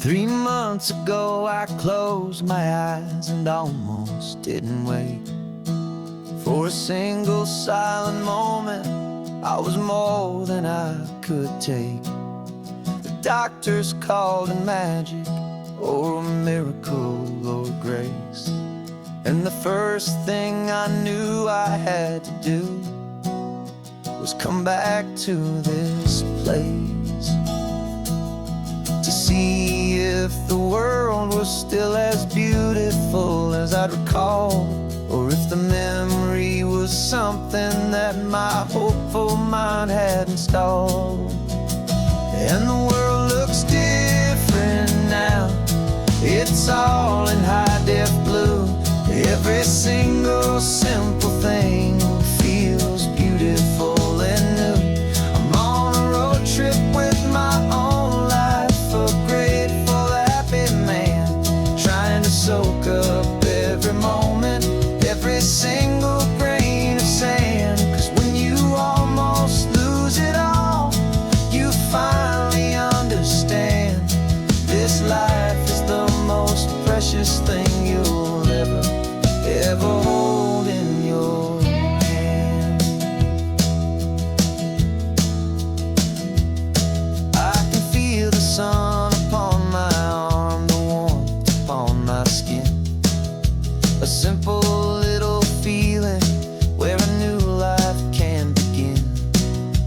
3 months ago I closed my eyes and almost didn't wait for a single silent moment. I was more than I could take. The doctors called it magic, or a miracle, or grace. And the first thing I knew I had to do was come back to this place, to see if the world was still as beautiful as I'd recall, or if the memory was something that my hopeful mind had installed. And the world looks different now. It's all in high-def blue. Every single simple thing feels beautiful and new. I'm on a road trip with my own life, a grateful, happy man, trying to soak up every moment, every single grain of sand. 'Cause when you almost lose it all, you finally understand this life is the most precious thing you'll ever hold in your hand. I can feel the sun upon my arm, the warmth upon my skin, a simple little feeling where a new life can begin.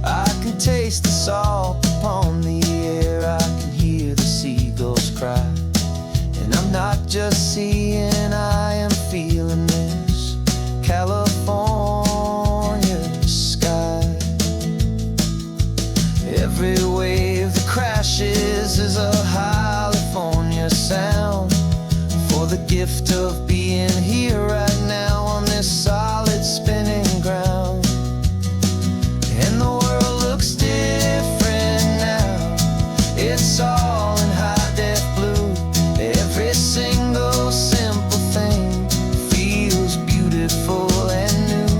I can taste the salt upon the air, I can hear the seagulls cry, and I'm not just seeing, I am feeling this California sky. Every wave that crashes is a California sound, for the gift of being here right now on this solid spinning ground. And the world looks different now. It's all in high-def blue. Every single simple thing feels beautiful and new.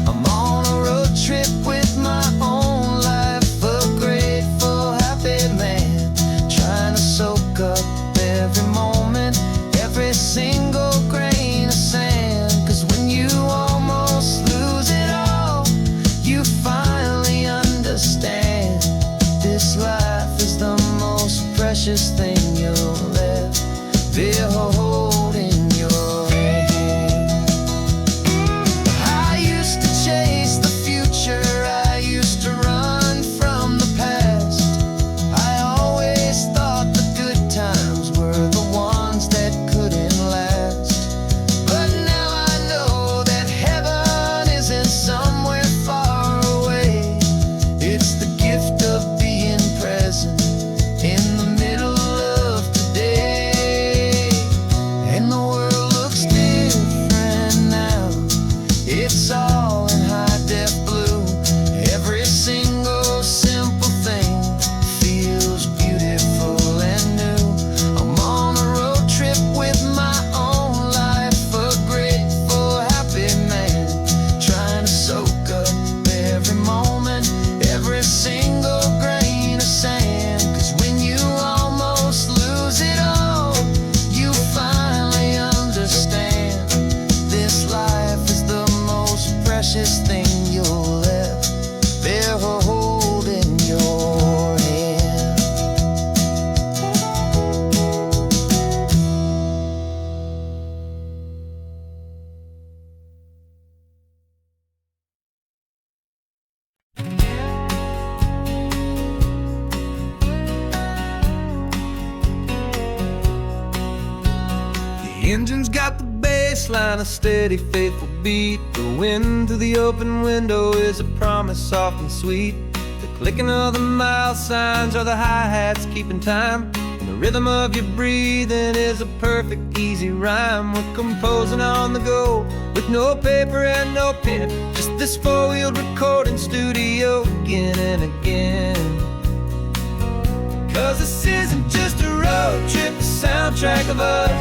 I'm on a road trip with my own life, a grateful, happy man, trying to soak up every moment, every single grain of sand. 'Cause when you almost lose it all, you finally understand this life is the most precious thing you'll ever hold in your hand. I used to chase the future, I used to run from the past. I always thought the good times were the ones that couldn't last. But now I know that heaven isn't somewhere far away. It's the gift of being present in the middle of today. And the world looks different now. It's all in high-def blue. Every single simple thing feels beautiful and new. I'm on a road trip with my own life, a grateful, happy man, trying to soak up every moment, every single grain of sand. 'Cause when you almost lose it all, you finally understand this life is the most precious thing you'll ever hold in your hand. The engine's got the bass line, a steady, faithful beat. The wind through the open window is a promise soft and sweet. The clicking of the mile signs are the hi-hats keeping time, and the rhythm of your breathing is a perfect, easy rhyme. We're composing on the go with no paper and no pen, just this four-wheeled recording studio again and again. 'Cause this isn't just a road trip, the soundtrack of us,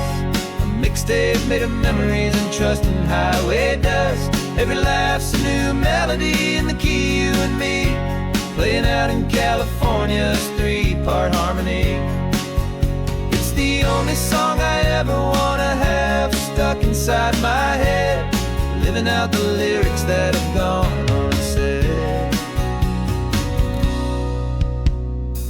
a mixtape made of memories and trust and highway dust. Every laugh's a new melody in the key, you and me, playing out in California's three-part harmony. It's only song I ever wanna have stuck inside my head, living out the lyrics that have gone unsaid.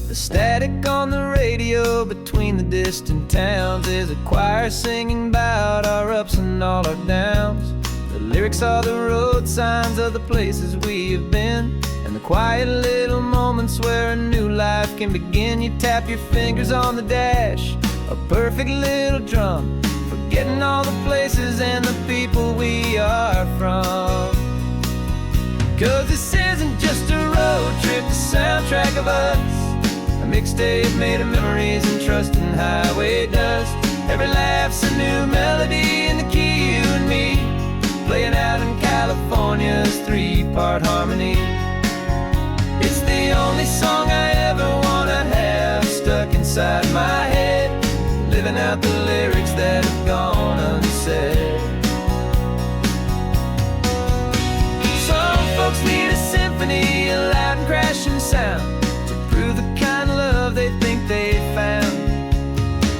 The static on the radio between the distant towns is a choir singing about our ups and all our downs. The lyrics are the road signs of the places we have been, and the quiet little moments where a new life can begin. You tap your fingers on the dash, a perfect little drum, forgetting all the places and the people we are from. 'Cause this isn't just a road trip, the soundtrack of us, a mixtape made of memories and trust in highway dust. Every laugh's a new melody in the key, you and me, playing out in California's 3-part harmony. It's the only song I ever wanna have stuck inside my head, living out the lyrics that have gone unsaid. Some folks need a symphony, a loud and crashing sound, to prove the kind of love they think they found.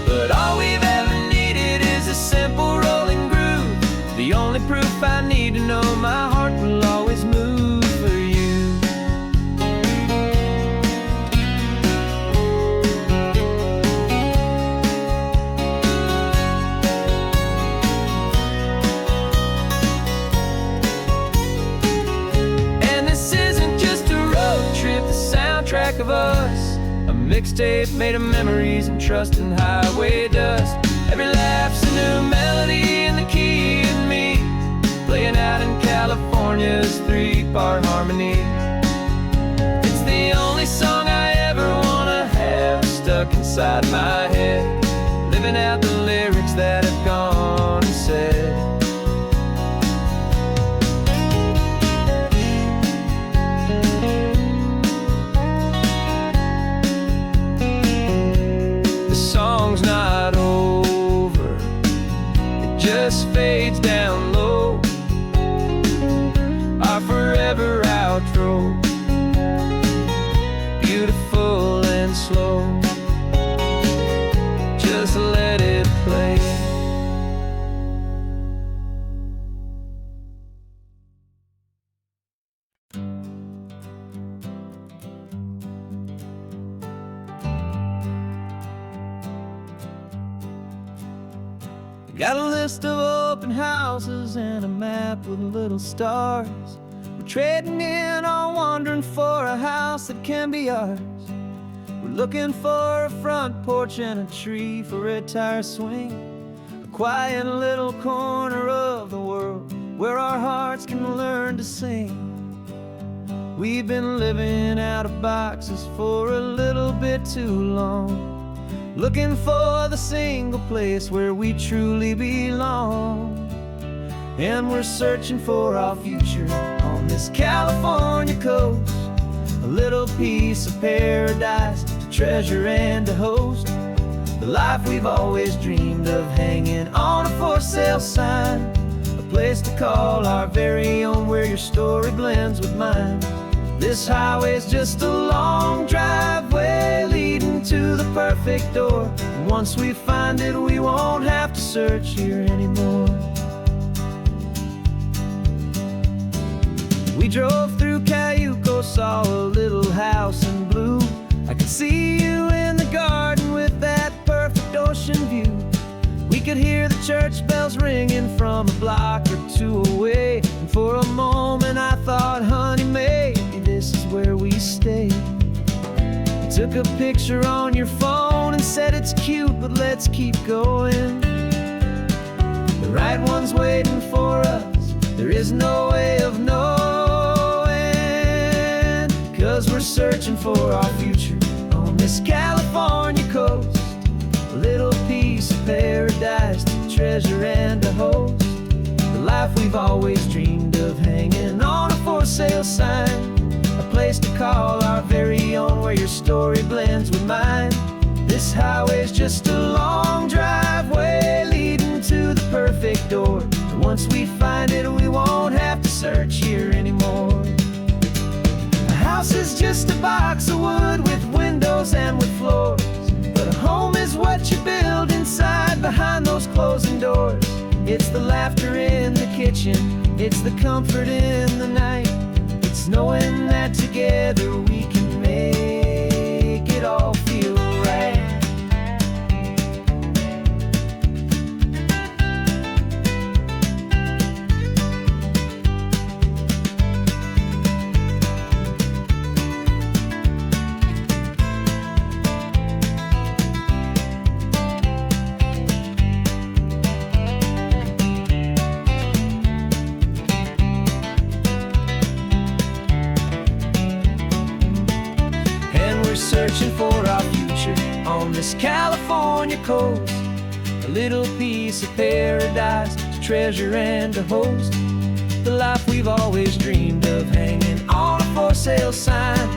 But all we've ever needed is a simple rolling groove, the only proof I need to know my heart will always move for you. And this isn't just a road trip, the soundtrack of us, a mixtape made of memories and trust in highway dust. Every laugh's a new melody in the key and me, playing out in California's 3-part harmony. It's the only song I ever wanna have stuck inside my head, living out the lyrics that have gone unsaid. The song's not over, it just fades down low, our forever outro, beautiful and slow. Just let it play. Got a list of open houses and a map with little stars. We're trading in or wandering for a house that can be ours. We're looking for a front porch and a tree for a tire swing, a quiet little corner of the world where our hearts can learn to sing. We've been living out of boxes for a little bit too long, looking for the single place where we truly belong. And we're searching for our future on this California coast, a little piece of paradise to treasure and to host, the life we've always dreamed of, hanging on a for sale sign, a place to call our very own, where your story blends with mine. This highway's just a long driveway leading to the perfect door, and once we find it we won't have to search here anymore. We drove through Cayuco, saw a little house in blue. I could see you in the garden with that perfect ocean view. We could hear the church bells ringing from a block or two away, and for a moment I thought, honey, maybe this is where we stay. You took a picture on your phone and said it's cute, but let's keep going. The right one's waiting for us, there is no way of knowing, 'cause we're searching for our future on this California coast, a little piece of paradise to treasure and to host, the life we've always dreamed of, hanging on a for sale sign, a place to call our very own, where your story blends with mine. This highway's just a long driveway leading to the perfect door, and once we find it we won't have to search here anymore. A house is just a box of wood with windows and with floors, but a home is what you build inside inside behind those closing doors. It's the laughter in the kitchen, it's the comfort in the night. It's knowing that together we can make it all feel right. Searching for our future on this California coast, a little piece of paradise to treasure and to host. The life we've always dreamed of, hanging on a for sale sign,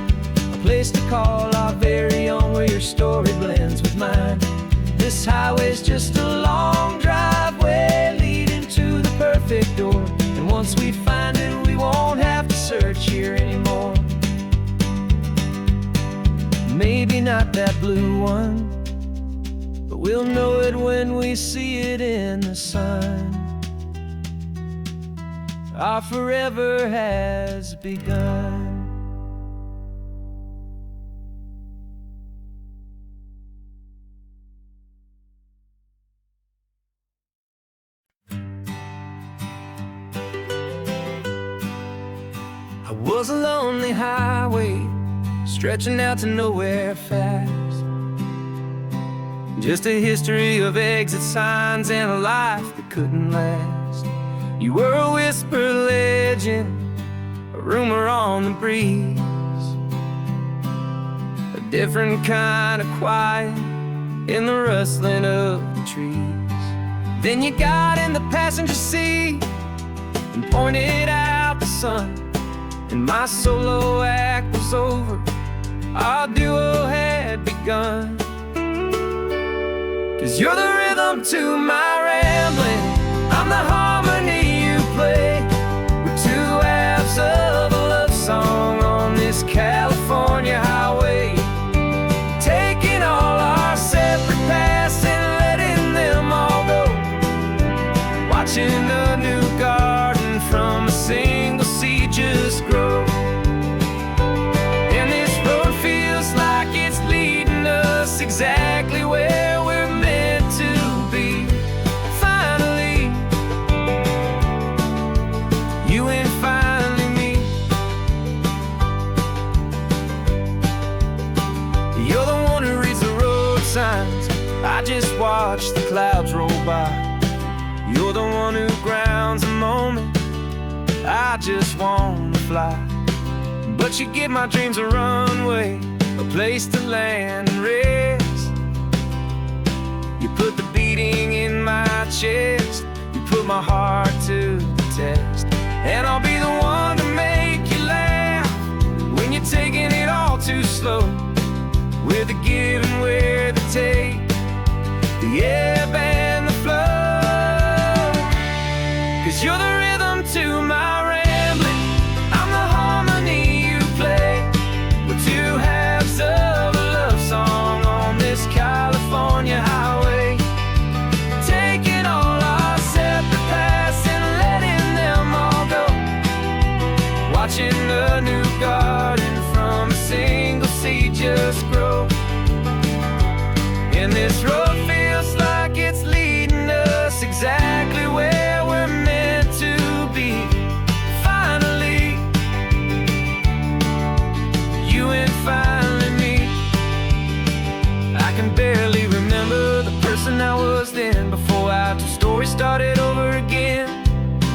a place to call our very own, where your story blends with mine. This highway's just a long driveway leading to the perfect door, and once we find it, we won't have to search here anymore. Maybe not that blue one, but we'll know it when we see it in the sun. Our forever has begun. I was a lonely highway stretching out to nowhere fast, just a history of exit signs and a life that couldn't last. You were a whisper legend, a rumor on the breeze, a different kind of quiet in the rustling of the trees. Then you got in the passenger seat and pointed out the sun, and my solo act was over, our duo had begun. 'Cause you're the rhythm to my rambling, I'm the harmony you play. We're two halves of a love song on this California highway, taking all our separate paths and letting them all go, watching a new garden from a single seed just grow. Exactly where we're meant to be. Finally, you and finally me. You're the one who reads the road signs, I just watch the clouds roll by. You're the one who grounds a moment, I just want to fly. But you give my dreams a runway, a place to land and rest. You put the beating in my chest, you put my heart to the test. And I'll be the one to make you laugh when you're taking it all too slow. We're the give and we're the take, the ebb and the flow. 'Cause you're the rhythm to my rambling, I'm the harmony you play. We're two halves of a love song on this California highway, taking all our separate paths and letting them all go, watching a new garden from a single seed just grow. And this road feels like it's leading us exactly where we're meant to be. Finally, you and finally me. I can barely remember the person I was then, before our two stories started over again.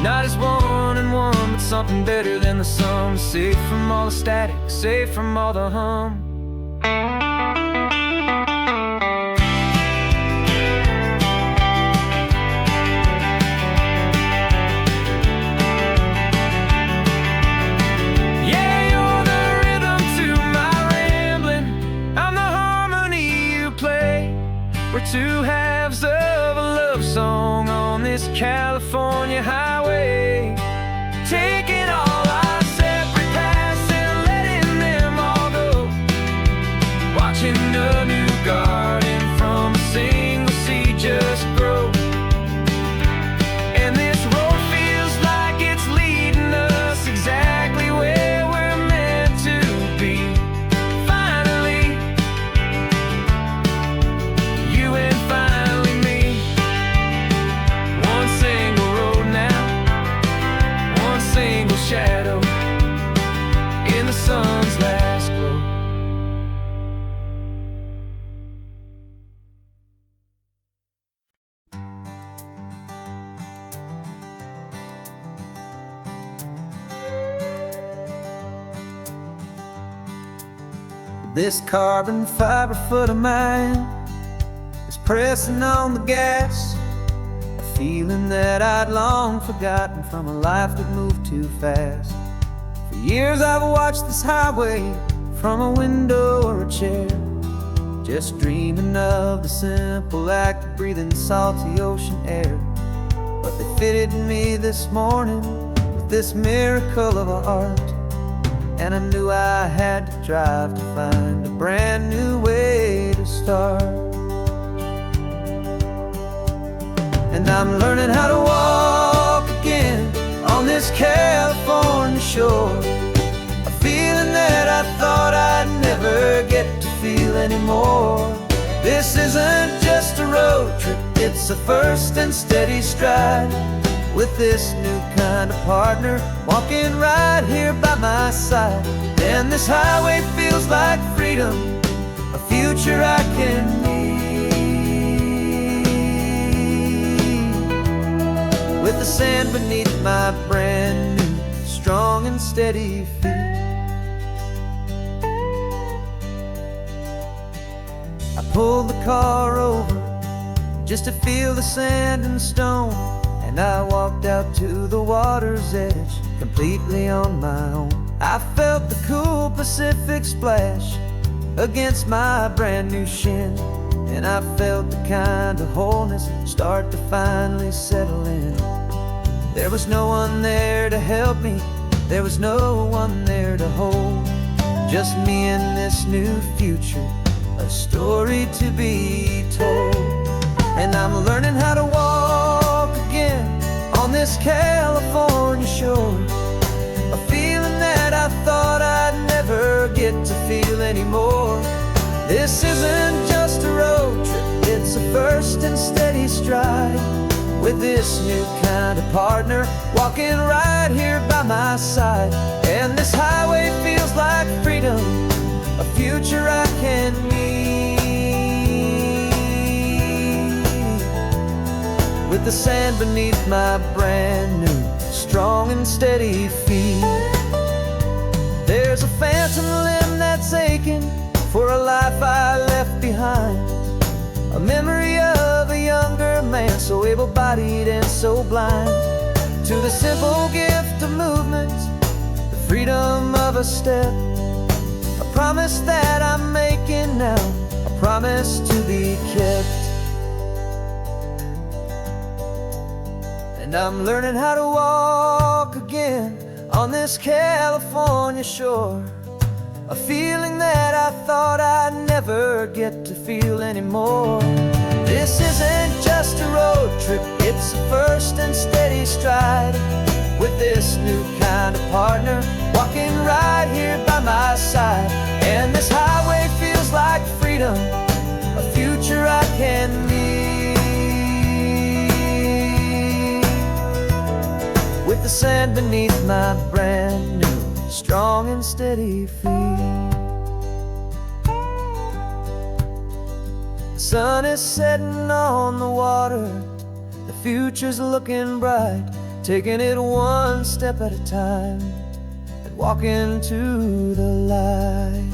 Not as one and one, but something better than the sum. Safe from all the static, safe from all the hum. Two halves of a love song on this California highway, taking all our separate paths and letting them all go, watching a new garden from a single seed just sun's last glow. This carbon fiber foot of mine is pressing on the gas, a feeling that I'd long forgotten from a life that moved too fast. For years I've watched this highway from a window or a chair, just dreaming of the simple act of breathing salty ocean air. But they fitted me this morning with this miracle of art, and I knew I had to drive to find a brand new way to start. And I'm learning how to walk again on this California shore, a feeling that I thought I'd never get to feel anymore. This isn't just a road trip, it's a first and steady stride, with this new kind of partner walking right here by my side. And this highway feels like freedom, a future I can need, with the sand beneath my brand new strong and steady feet. I pulled the car over just to feel the sand and stone, and I walked out to the water's edge, completely on my own. I felt the cool Pacific splash against my brand new shin, and I felt the kind of wholeness start to finally settle in. There was no one there to help me, there was no one there to hold, just me and this new future, a story to be told. And I'm learning how to walk again on this California shore, a feeling that I thought I'd never get to feel anymore. This isn't just a road trip, it's a first and steady stride, with this new kind of partner walking right here by my side. And this highway feels like freedom, a future I can need, with the sand beneath my brand new strong and steady feet. There's a phantom limb that's aching for a life I left behind, a memory of a younger man, so able-bodied and so blind, to the simple gift of movement, the freedom of a step, a promise that I'm making now, a promise to be kept. And I'm learning how to walk again on this California shore, a feeling that I thought I'd never get to feel anymore. This isn't just a road trip, it's a first and steady stride, with this new kind of partner walking right here by my side. And this highway feels like freedom, a future I can need, with the sand beneath my brand new strong and steady feet. The sun is setting on the water, the future's looking bright, taking it one step at a time and walking to the light.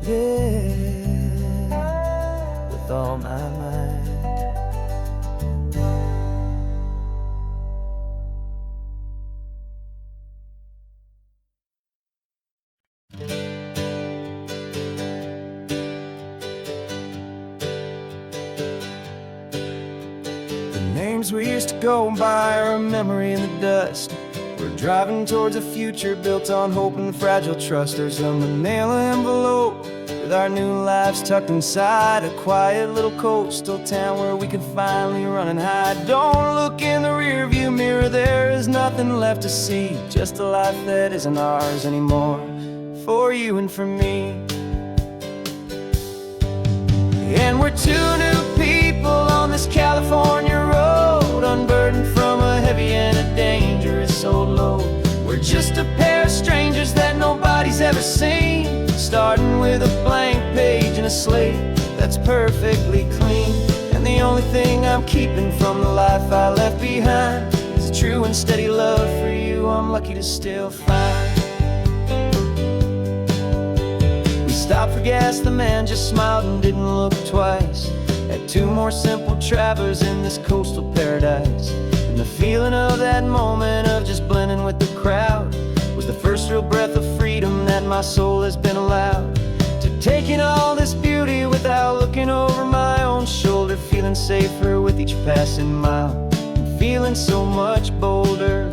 Yeah, with all my might. We used to go by are a memory in the dust. We're driving towards a future built on hope and fragile trust. There's a manila envelope with our new lives tucked inside, a quiet little coastal town where we can finally run and hide. Don't look in the rearview mirror, there is nothing left to see, just a life that isn't ours anymore, for you and for me. And we're two new people on this California road, unburdened from a heavy and a dangerous old load. We're just a pair of strangers that nobody's ever seen, starting with a blank page and a slate that's perfectly clean. And the only thing I'm keeping from the life I left behind is a true and steady love for you I'm lucky to still find. We stopped for gas, the man just smiled and didn't look twice. Had two more simple travelers in this coastal paradise. And the feeling of that moment of just blending with the crowd was the first real breath of freedom that my soul has been allowed to take in all this beauty without looking over my own shoulder, feeling safer with each passing mile and feeling so much bolder.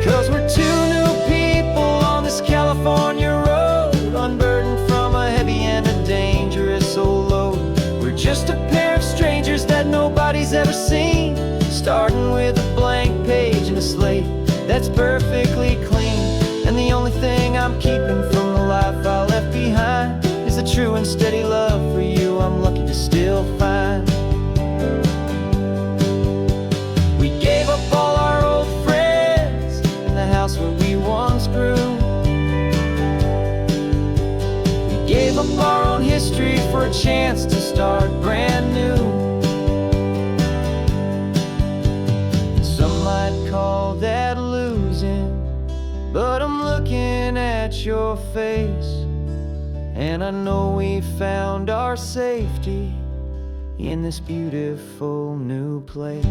'Cause we're two new people on this California road, unburdened from a heavy and a dangerous old load. We're just a pair of strangers that nobody's ever seen, starting with a blank page and a slate that's perfectly clean. And the only thing I'm keeping from the life I left behind is a true and steady love for you I'm lucky to still find. We gave up all our old friends in the house where we once grew. We gave up our own history for a chance to start brand new. Some might call that losing, but I'm looking at your face, and I know we found our safety in this beautiful new place.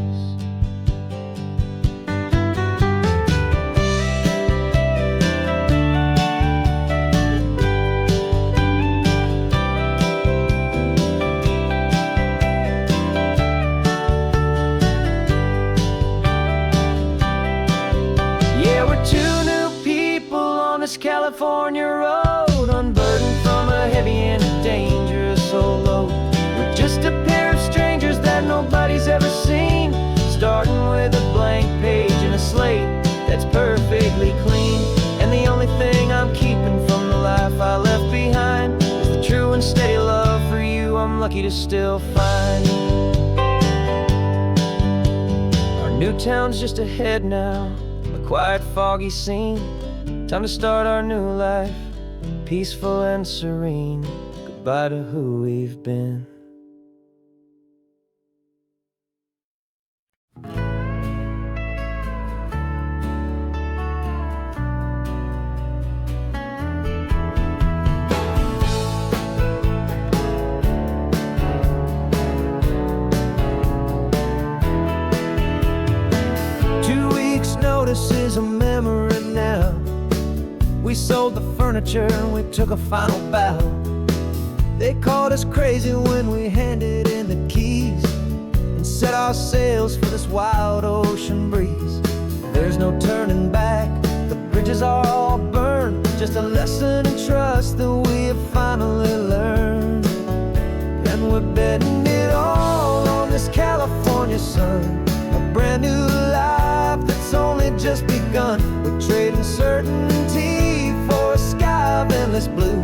Yeah, we're two new people on this California road, unburdened from a heavy and a dangerous old load. We're just a pair of strangers that nobody's ever seen, starting with a blank page and a slate that's perfectly clean. And the only thing I'm keeping from the life I left behind is the true and steady love for you I'm lucky to still find. Our new town's just ahead now, a quiet, foggy scene. Time to start our new life, peaceful and serene. Goodbye to who we've been. Notice is a memory now. We sold the furniture and we took a final bow. They called us crazy when we handed in the keys and set our sails for this wild ocean breeze. There's no turning back, the bridges are all burned, just a lesson in trust that we have finally learned. And we're betting it all on this California sun, a brand new life that's only just begun. We're trading certainty for a sky of endless blue,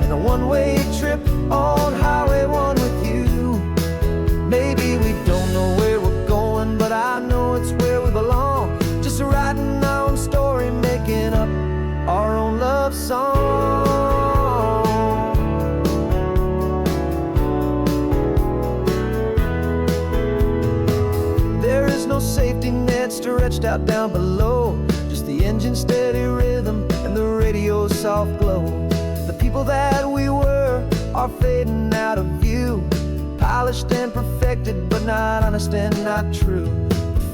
and a one-way trip on Highway 1 with you. Maybe we don't know where we're going, but I know it's where we belong. Just writing our own story, making up our own love song. There is no safety net stretched out down below, just the engine's steady rhythm and the radio's soft glow. The people that we were are fading out of view, polished and perfected, but not honest and not true.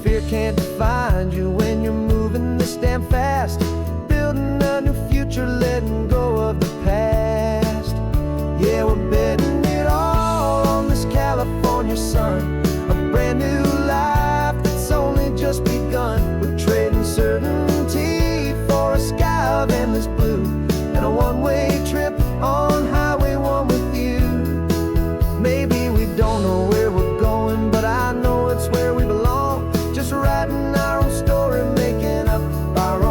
Fear can't find you when you're moving this damn fast, building a new future, letting go of the past. Yeah, we're betting it all on this California sun, a brand new life that's only just begun. We're trading certainty for a sky of endless blue, and a one-way trip on Highway 1 with you. Maybe we don't know where we're going, but I know it's where we belong. Just writing our own story, making up our own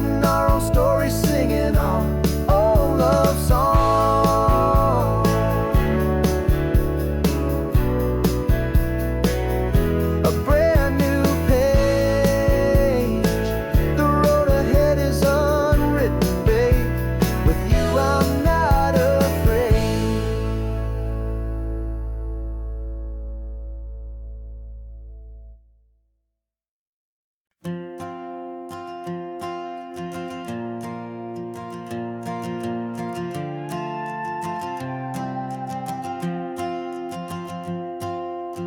writing our own stories, singing our own love song. A brand new page, the road ahead is unwritten, babe. With you I'm not afraid.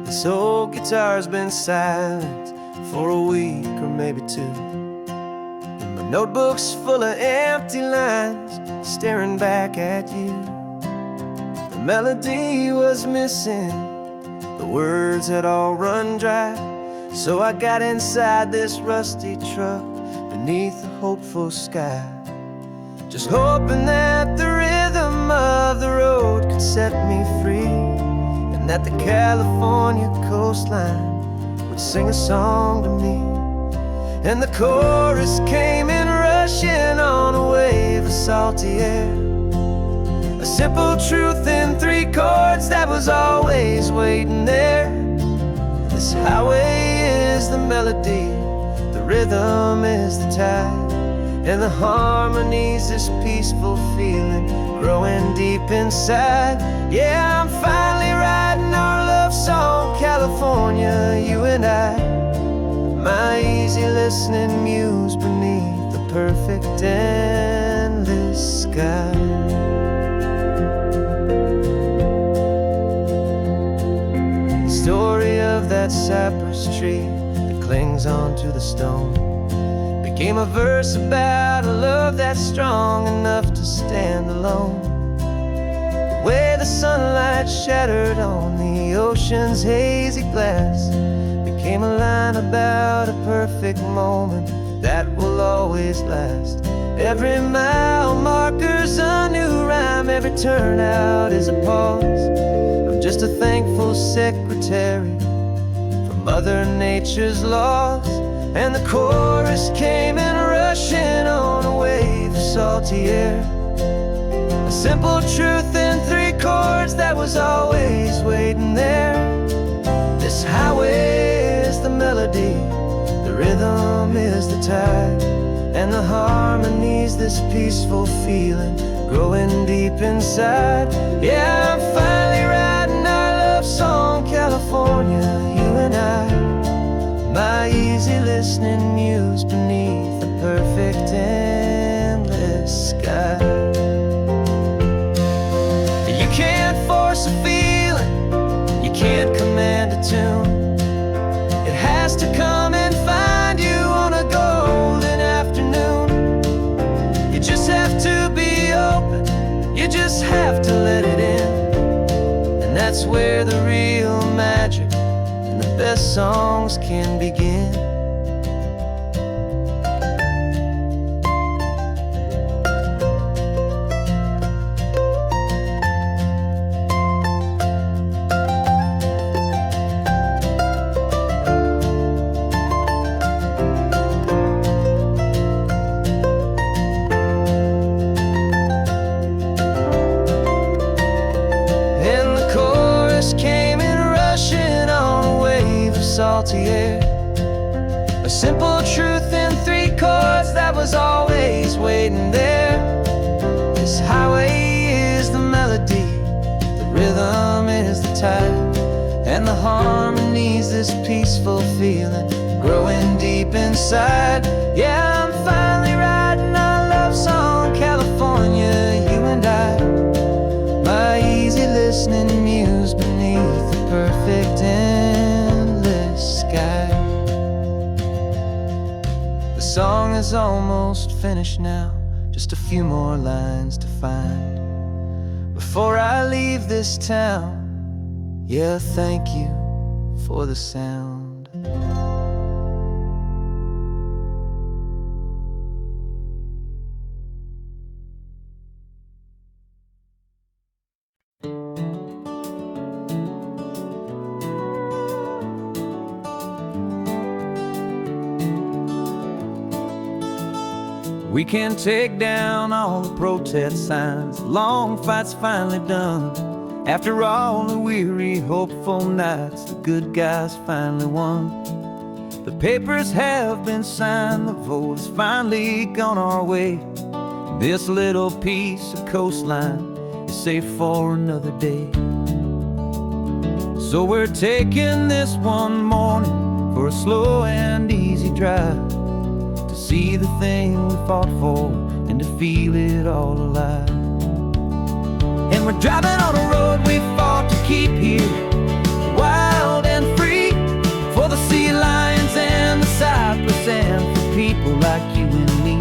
This old guitar's been silent for a week or maybe two, and my notebook's full of empty lines staring back at you. The melody was missing, the words had all run dry, so I got inside this rusty truck beneath a hopeful sky, just hoping that the rhythm of the road could set me free, and that the California coastline would sing a song to me. And the chorus came in rushing on a wave of salty air, a simple truth in 3 chords that was always waiting there. This highway is the melody, the rhythm is the tide, and the harmony's this peaceful feeling growing deep inside. Yeah, I'm finally writing our love song, California, you and I. My easy listening muse beneath the perfect endless sky. The story of that cypress tree that clings onto the stone became a verse about a love that's strong enough to stand alone. The way the sunlight shattered on the ocean's hazy glass became a line about a perfect moment that will always last. Every mile marker's a new rhyme, every turnout is a pause. I'm just a thankful secretary for Mother Nature's laws. And the chorus came in rushing on a wave of salty air, a simple truth in 3 chords that was always waiting there. This highway is the melody, the rhythm is the tide, and the harmony's this peaceful feeling growing deep inside. Yeah, I'm finally writing our love song, California, you and I. My easy listening muse beneath the perfect endless sky. You can't force a feeling, you can't command a tune. It has to come and find you on a golden afternoon. You just have to be open, you just have to let it in. And that's where the real magic, the best songs can begin. And the chorus came in rushing on a wave of salty air, a simple truth in 3 chords that was always waiting there. This highway is the melody, the rhythm is the tide, and the harmony's this peaceful feeling growing deep inside. Yeah, I'm finally writing our love song, California, you and I. My easy listening muse beneath the perfect endless sky. The song is almost finished now, just a few more lines to find before I leave this town. Yeah, thank you for the sound. We can take down all the protest signs. The long fight's finally done. After all the weary, hopeful nights, the good guys finally won. The papers have been signed, the vote has finally gone our way. This little piece of coastline is safe for another day. So we're taking this one morning for a slow and easy drive, to see the thing we fought for and to feel it all alive. And we're driving on a road we fought to keep here, wild and free, for the sea lions and the cypress and for people like you and me.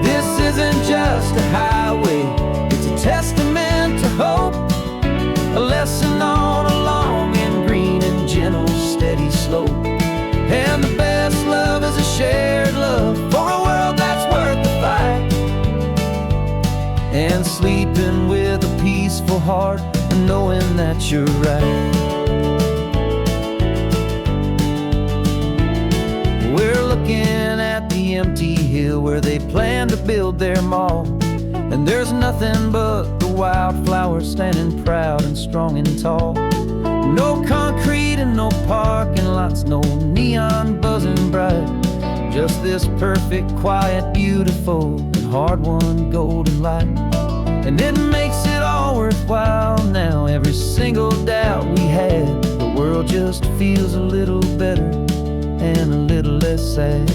This isn't just a highway, it's a testament to hope, a lesson on a long and green and gentle steady slope. And the best love is a shared love for a world that's worth the fight, and sleeping with a peaceful heart and knowing that you're right. We're looking at the empty hill where they plan to build their mall, and there's nothing but the wildflowers standing proud and strong and tall. No concrete and no parking lots, no neon buzzing bright, just this perfect, quiet, beautiful, and hard-won golden light. And it makes it all worthwhile now. Every single doubt we had, the world just feels a little better and a little less sad.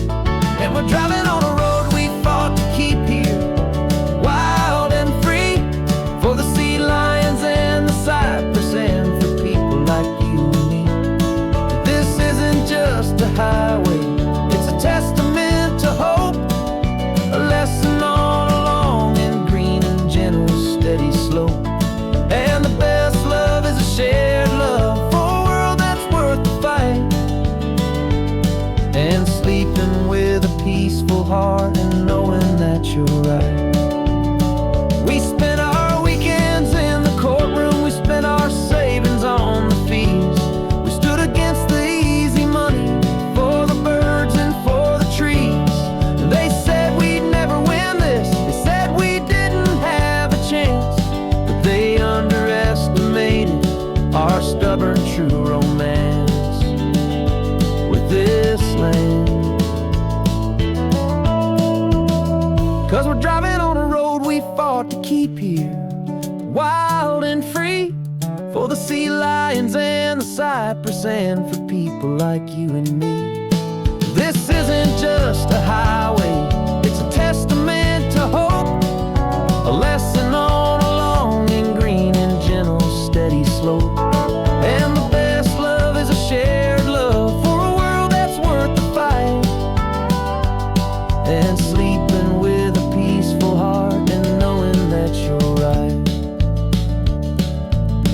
And we're driving on a road we fought to keep here, wild and free, for the sea lions and the cypress and for people like you and me. This isn't just a highway, it's a testament to hope, a lesson on a long and green and gentle steady slope. And the best love is a shared love for a world that's worth the fight, and sleeping with a peaceful heart and knowing that you're right. We spent our weekends in the courtroom, we spent our savings on the fees. We stood against the easy money for the birds and for the trees. And they said we'd never win this, they said we didn't have a chance, but they underestimated our stubborn true romance with this land. 'Cause we're driving on a road we fought to keep here, wild and free, for the sea lions and the cypress and for people like you and me. This isn't just a highway, it's a testament to hope, a lesson on a long and green and gentle steady slope. And the best love is a shared love for a world that's worth the fight, and sleeping with a peaceful heart and knowing that you're right.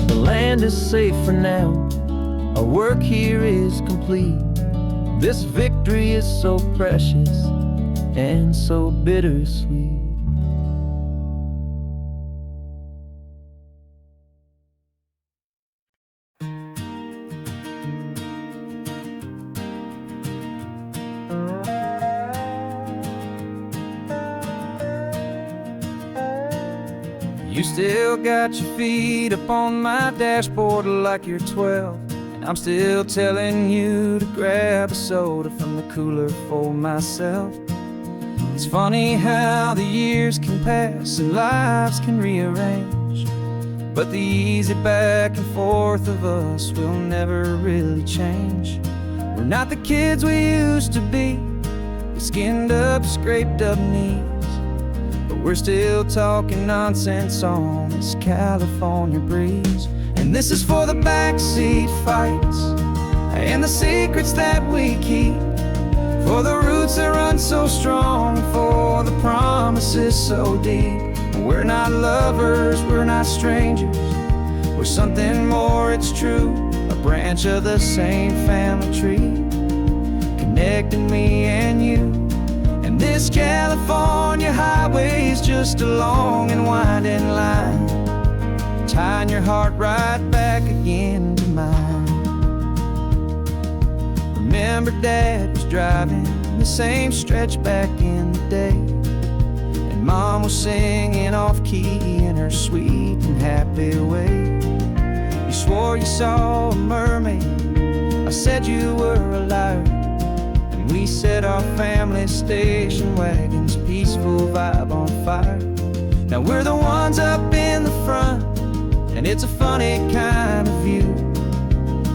The land is safe for now, our work here is complete. This victory is so precious and so bittersweet. You still got your feet up on my dashboard like you're 12, and I'm still telling you to grab a soda from the cooler for myself. It's funny how the years can pass and lives can rearrange, but the easy back and forth of us will never really change. We're not the kids we used to be, with skinned up, scraped up knees, but we're still talking nonsense on this California breeze. And this is for the backseat fights and the secrets that we keep, for the roots that run so strong, for the promises so deep. We're not lovers, we're not strangers, we're something more, it's true, a branch of the same family tree, connecting me and you. And this California highway is just a long and winding line, tying your heart right back again to mine. Remember Dad was driving the same stretch back in the day, Mom was singing off-key in her sweet and happy way. You swore you saw a mermaid, I said you were a liar. And we set our family station wagon's peaceful vibe on fire. Now we're the ones up in the front, and it's a funny kind of view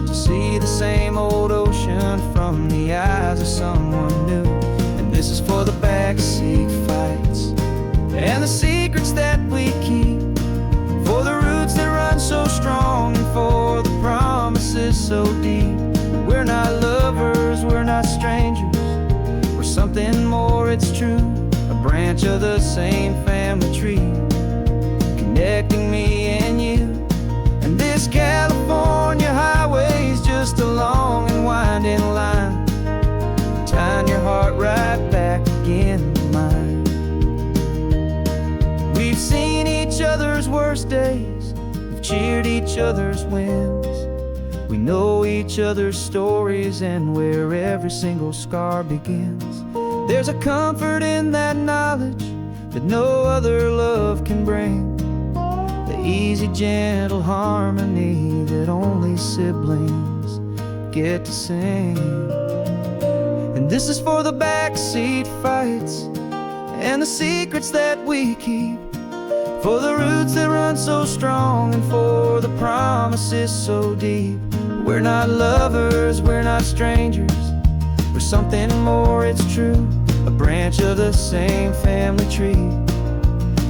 to see the same old ocean from the eyes of someone new. And this is for the backseat fights and the secrets that we keep, for the roots that run so strong and for the promises so deep. We're not lovers, we're not strangers, we're something more, it's true. A branch of the same family tree, connecting me and you. And this California highway's just a long and winding line, tying your heart right back again to mine. We've seen each other's worst days, we've cheered each other's wins. We know each other's stories and where every single scar begins. There's a comfort in that knowledge that no other love can bring, the easy, gentle harmony that only siblings get to sing. And this is for the backseat fights and the secrets that we keep, for the roots that run so strong and for the promises so deep. We're not lovers, we're not strangers, we're something more, it's true. A branch of the same family tree,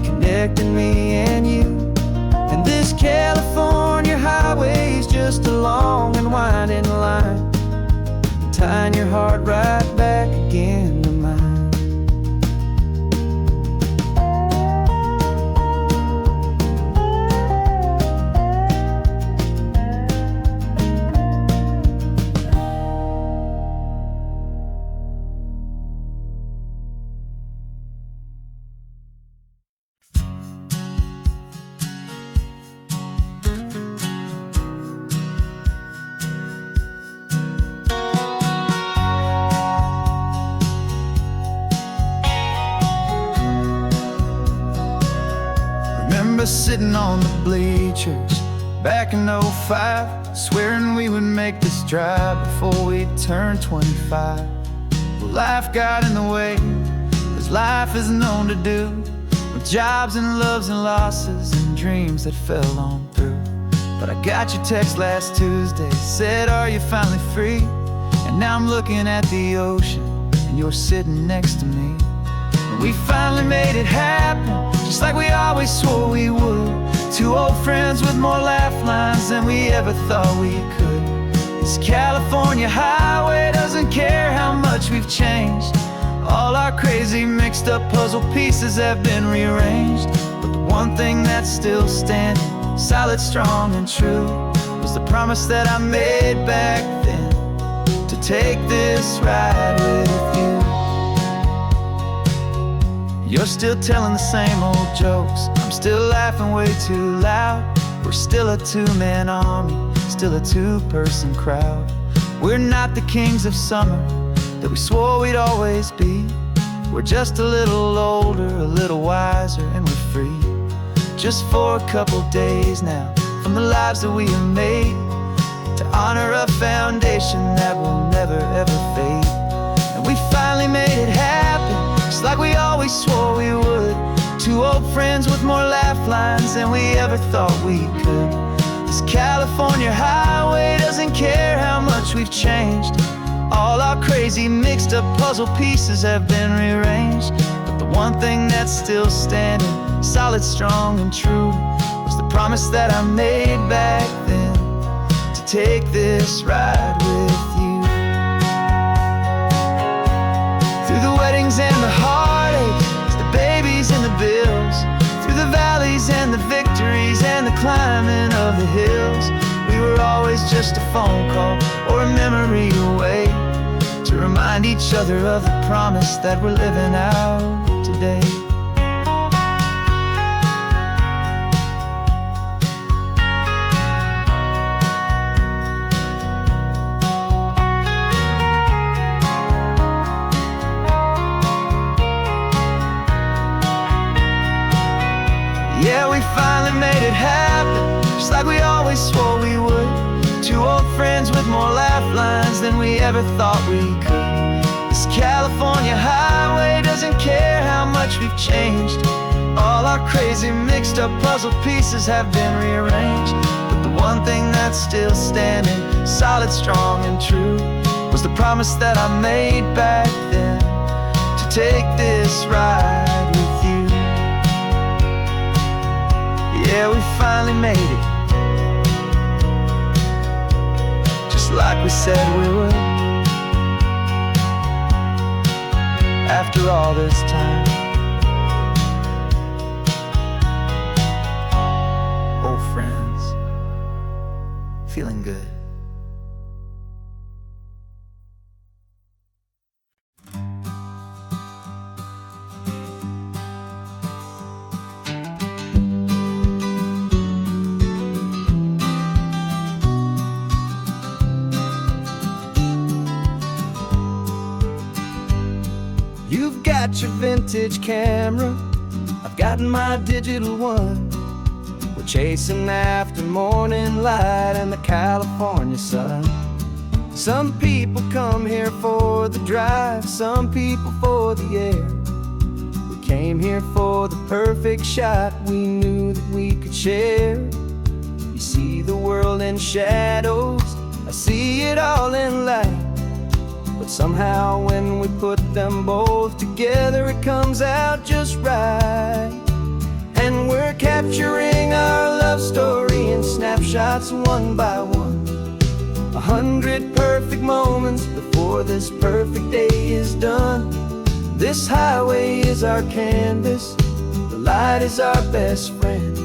connecting me and you. And this California highway's just a long and winding line, tying your heart right back again to mine. Remember sitting on the bleachers back in '05, swearing we would make this drive before we turned 25. Well, life got in the way, as life is known to do, with jobs and loves and losses and dreams that fell on through. But I got your text last Tuesday, said, are you finally free? And now I'm looking at the ocean, and you're sitting next to me. And we finally made it happen, just like we always swore we would. Two old friends with more laugh lines than we ever thought we could. This California highway doesn't care how much we've changed. All our crazy mixed up puzzle pieces have been rearranged. But the one thing that's still standing, solid, strong and true, was the promise that I made back then, to take this ride with you. You're still telling the same old jokes, I'm still laughing way too loud. We're still a two-man army, still a two-person crowd. We're not the kings of summer that we swore we'd always be. We're just a little older, a little wiser, and we're free. Just for a couple days now, from the lives that we have made, to honor a foundation that will never ever fade. And we finally made it happen, just like we always swore we would. Two old friends with more laugh lines than we ever thought we could. This California highway doesn't care how much we've changed. All our crazy mixed up puzzle pieces have been rearranged. But the one thing that's still standing, solid, strong and true, was the promise that I made back then, to take this ride with you. Through the weddings and the heartaches, the babies and the bills, through the valleys and the victories and the climbing of the hills, we were always just a phone call or a memory away, to remind each other of the promise that we're living out today. Yeah, we finally made it happen, just like we always swore we would. Two old friends with more laugh lines than we ever thought we could. This California highway doesn't care how much we've changed. All our crazy mixed up puzzle pieces have been rearranged. But the one thing that's still standing, solid, strong and true, was the promise that I made back then, to take this ride with you. Yeah, we finally made it, just like we said we would. After all this time, old friends, feeling good. You've got your vintage camera, I've got my digital one. We're chasing after morning light and the California sun. Some people come here for the drive, some people for the air. We came here for the perfect shot we knew that we could share. You see the world in shadows, I see it all in light. But somehow when we put them both together, it comes out just right. And we're capturing our love story in snapshots one by one. 100 perfect moments before this perfect day is done. This highway is our canvas, the light is our best friend,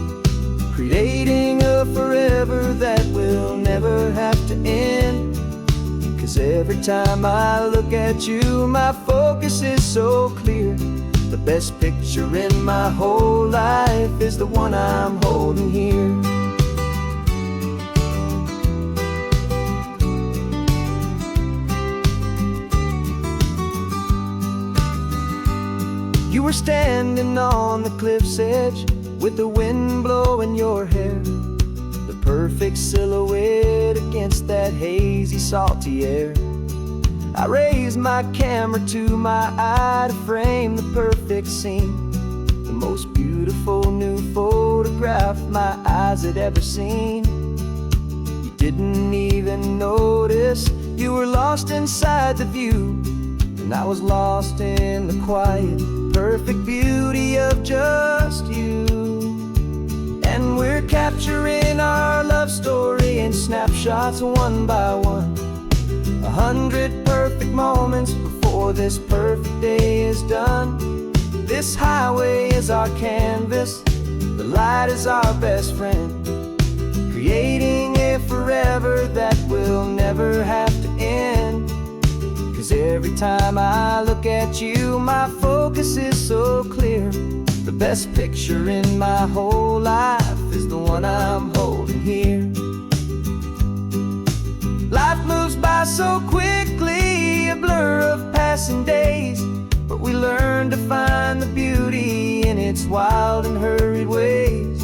creating a forever that will never have to end. 'Cause every time I look at you, my focus is so clear. The best picture in my whole life is the one I'm holding here. You were standing on the cliff's edge with the wind blowing your hair, the perfect silhouette against that hazy, salty air. I raised my camera to my eye to frame the perfect scene, the most beautiful new photograph my eyes had ever seen. You didn't even notice, you were lost inside the view, and I was lost in the quiet, perfect beauty of just you. And we're capturing our love story in snapshots one by one. 100 perfect moments before this perfect day is done. This highway is our canvas, the light is our best friend, creating a forever that will never have to end. 'Cause every time I look at you, my focus is so clear. The best picture in my whole life is the one I'm holding here. Life moves by so quickly, a blur of passing days, but we learn to find the beauty in its wild and hurried ways.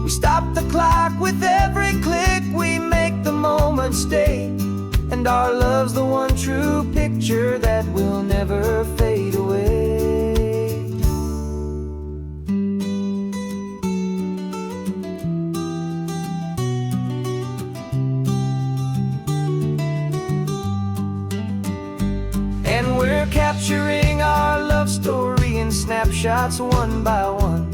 We stop the clock with every click, we make the moment stay, and our love's the one true picture that will never fade away. And we're capturing our love story in snapshots one by one.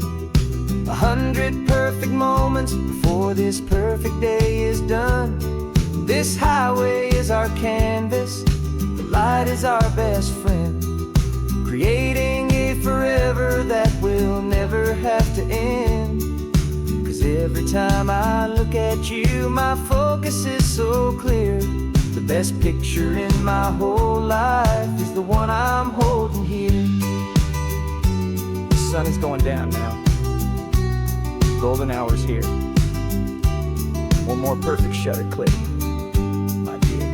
100 perfect moments before this perfect day is done. This highway is our canvas, the light is our best friend, creating a forever that will never have to end. 'Cause every time I look at you, my focus is so clear. The best picture in my whole life is the one I'm holding here. The sun is going down now. Golden hour's here. One more perfect shutter click, my dear.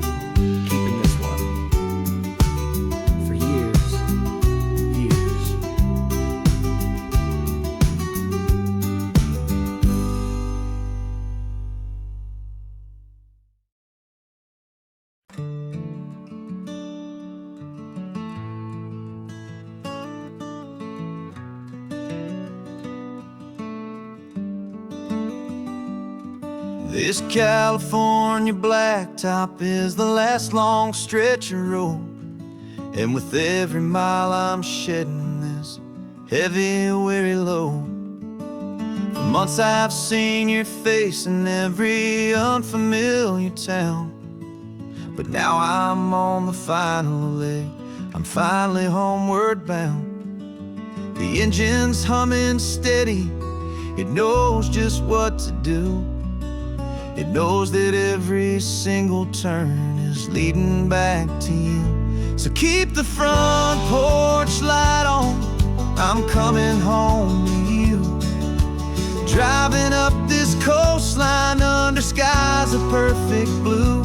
Keeping this one for years, years. This California blacktop is the last long stretch of road, and with every mile I'm shedding this heavy, weary load. For months I've seen your face in every unfamiliar town, but now I'm on the final leg, I'm finally homeward bound. The engine's humming steady, it knows just what to do. It knows that every single turn is leading back to you. So keep the front porch light on, I'm coming home to you. Driving up this coastline under skies of perfect blue.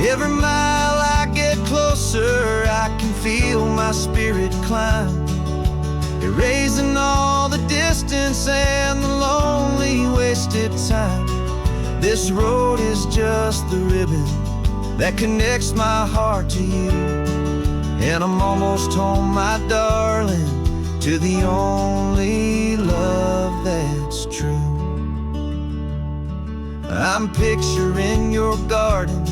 Every mile I get closer, I can feel my spirit climb, erasing all the distance and the lonely wasted time. This road is just the ribbon that connects my heart to you, and I'm almost home, my darling, to the only love that's true. I'm picturing your garden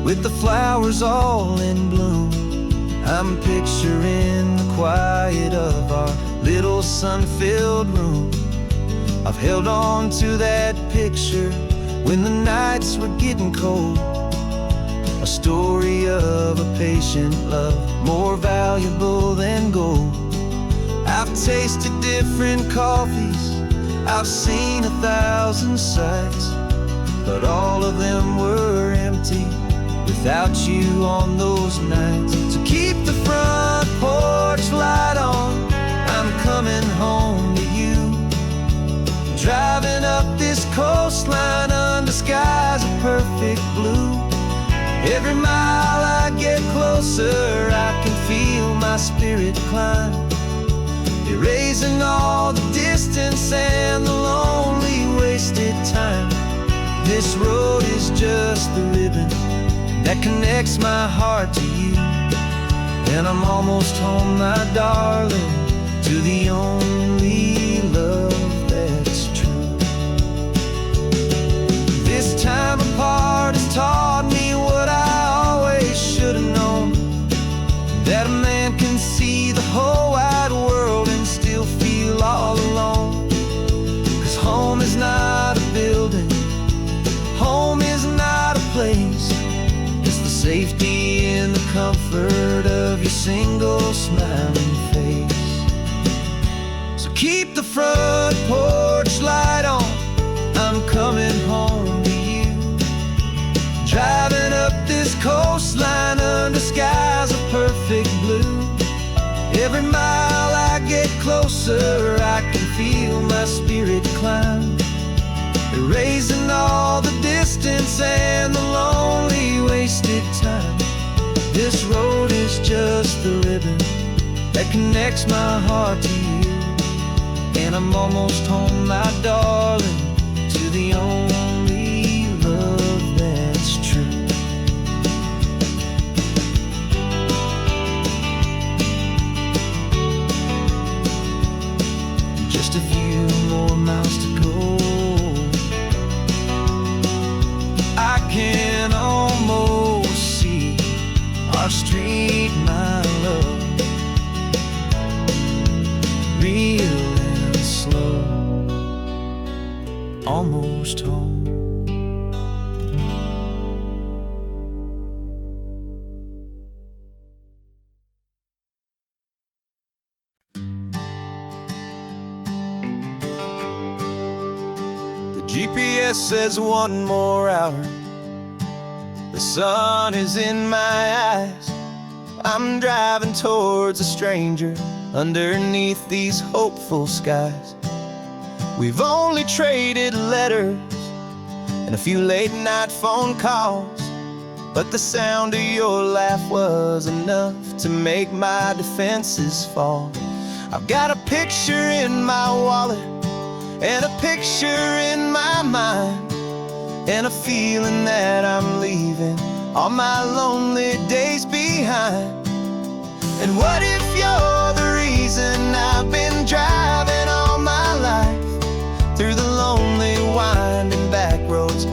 with the flowers all in bloom. I'm picturing the quiet of our little sun-filled room. I've held on to that picture when the nights were getting cold, a story of a patient love, more valuable than gold. I've tasted different coffees, I've seen 1,000 sights, but all of them were empty without you on those nights. So keep the front porch light on, I'm coming home to you. Driving up this coastline under skies of perfect blue. Every mile I get closer, I can feel my spirit climb, erasing all the distance and the lonely wasted time. This road is just the ribbon that connects my heart to you, and I'm almost home, my darling, to the only love that's true. This time apart has taught me what I always should have known, that a man can see the whole wide world and still feel all alone. 'Cause home is not a building, home is not a place, it's the safety and the comfort of your single smiling face. So keep the front porch light on, I'm coming home to you. Driving up this coastline under skies of perfect blue. Every mile I get closer, I can feel my spirit climb, erasing all the distance and the lonely wasted time. This road is just the ribbon that connects my heart to you, and I'm almost home, my darling, to the only love that's true. Just a few more miles to go, I can almost see our street, my love, real and slow, almost home. The GPS says one more hour, the sun is in my eyes. I'm driving towards a stranger underneath these hopeful skies. We've only traded letters and a few late night phone calls, but the sound of your laugh was enough to make my defenses fall. I've got a picture in my wallet and a picture in my mind, and a feeling that I'm leaving all my lonely days behind. And what if you're the reason I've been driving all my life through the lonely winding back roads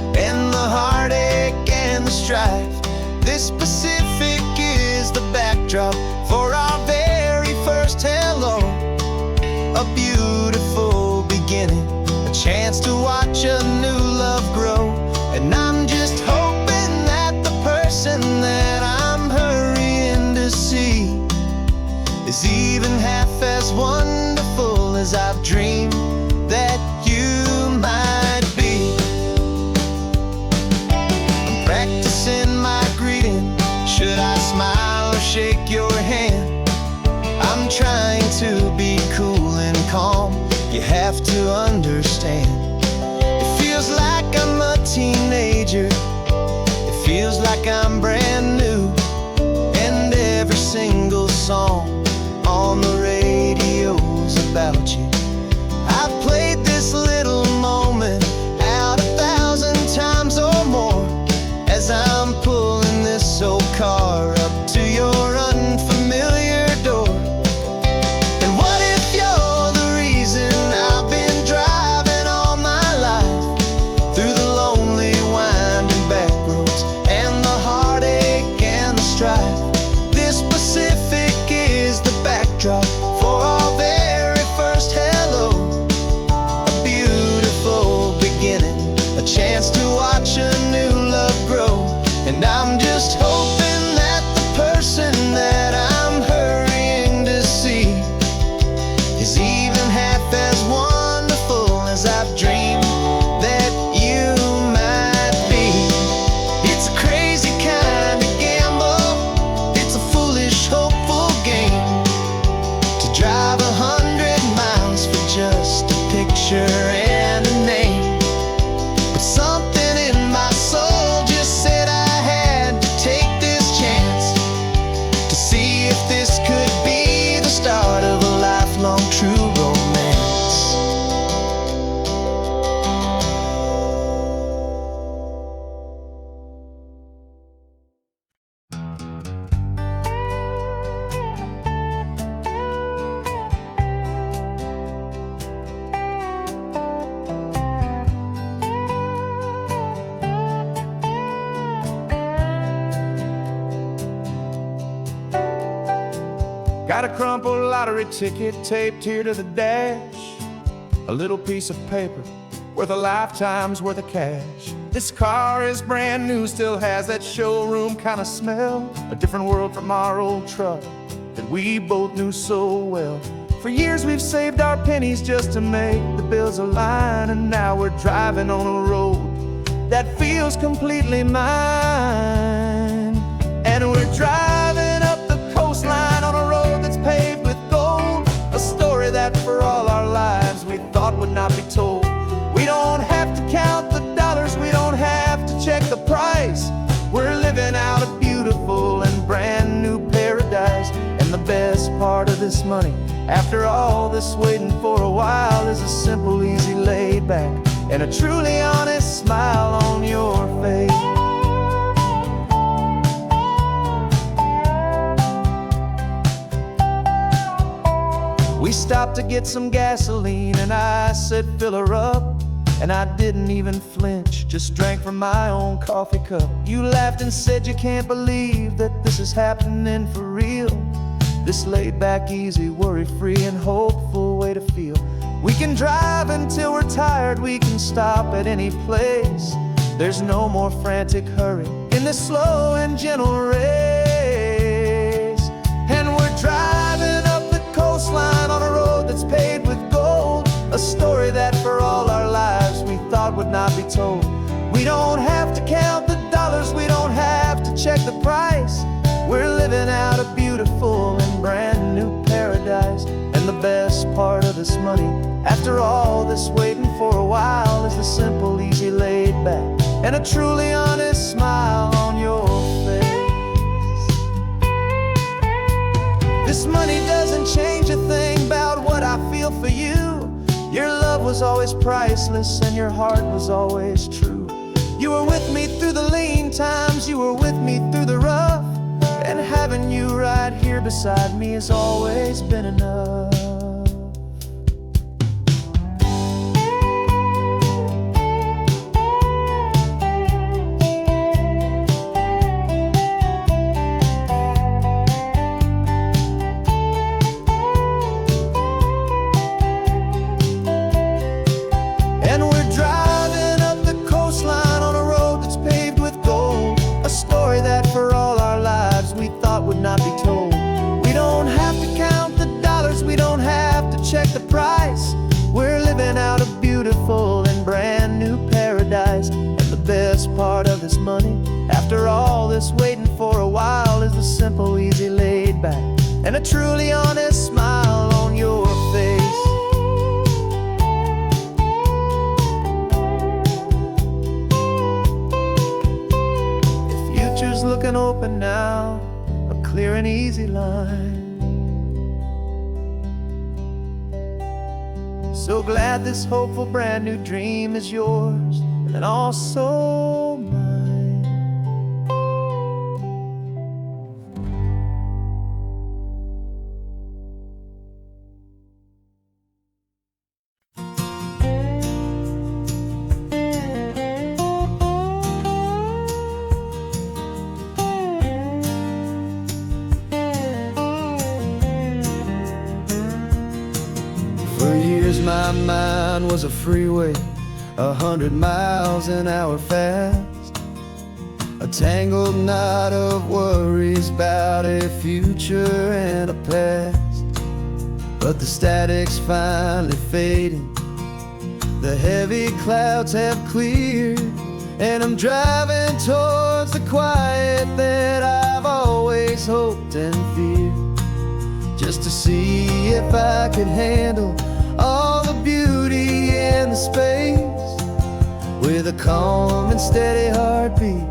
beginning, a chance to watch a new love grow. And I'm just hoping that the person that I'm hurrying to see is even half as wonderful as I've dreamed that you might be. I'm practicing my greeting. Should I smile or shake your hand? I'm trying to be cool and calm. You have to understand. It feels like I'm a teenager. It feels like I'm brand new. And every single song on the radio's about you. I've played this little moment out 1,000 times or more as I'm pulling this old car up to your unfamiliar door. And what if you're the reason I've been driving all my life through the lonely winding back roads and the heartache and the strife? This Pacific is the backdrop for our very first hello. A beautiful beginning, a chance to watch a new love grow. And I'm just hoping that the person that I'm hurrying to see is even half as wonderful as I've dreamed that you might be. It's a crazy kind of gamble. It's a foolish, hopeful game to drive 100 miles for just a picture and a name. But something in my soul just said I had to take this chance to see if this could be the start of a lifelong true romance. Got a crumpled lottery ticket taped here to the dash, a little piece of paper worth a lifetime's worth of cash. This car is brand new, still has that showroom kind of smell, a different world from our old truck that we both knew so well. For years we've saved our pennies just to make the bills align, and now we're driving on a road that feels completely mine. And we're driving up the coastline on a road that's paved with gold, a story that for all our lives we thought would not be told. We don't have to count the dollars, we don't have to check the price. We're living out a beautiful and brand new paradise. And the best part of this money, after all this waiting for a while, is a simple, easy, laid back and a truly honest smile on your face. We stopped to get some gasoline and I said fill her up, and I didn't even flinch, just drank from my own coffee cup. You laughed and said you can't believe that this is happening for real. This laid back, easy, worry-free and hopeful way to feel. We can drive until we're tired, we can stop at any place. There's no more frantic hurry in this slow and gentle race. And we're driving up the coastline on a road that's paved with gold, a story that for all our lives we thought would not be told. We don't have to count the dollars, we don't have to check the price. We're living out a beautiful and brand new paradise. And the best part of this money, after all this waiting for a while, is the simple, easy, laid back and a truly honest smile on your face. This money doesn't change a thing about what I feel for you. Your love was always priceless and your heart was always true. You were with me through the lean times, you were with me through the rough, and having you right here beside me has always been enough. laid back and a truly honest smile on your face. The future's looking open now, a clear and easy line. So glad this hopeful brand new dream is yours and also mine. For years my mind was a freeway, 100 miles an hour fast, a tangled knot of worries about a future and a past. But the static's finally fading, the heavy clouds have cleared, and I'm driving towards the quiet that I've always hoped and feared, just to see if I could handle all the beauty in the space, with a calm and steady heartbeat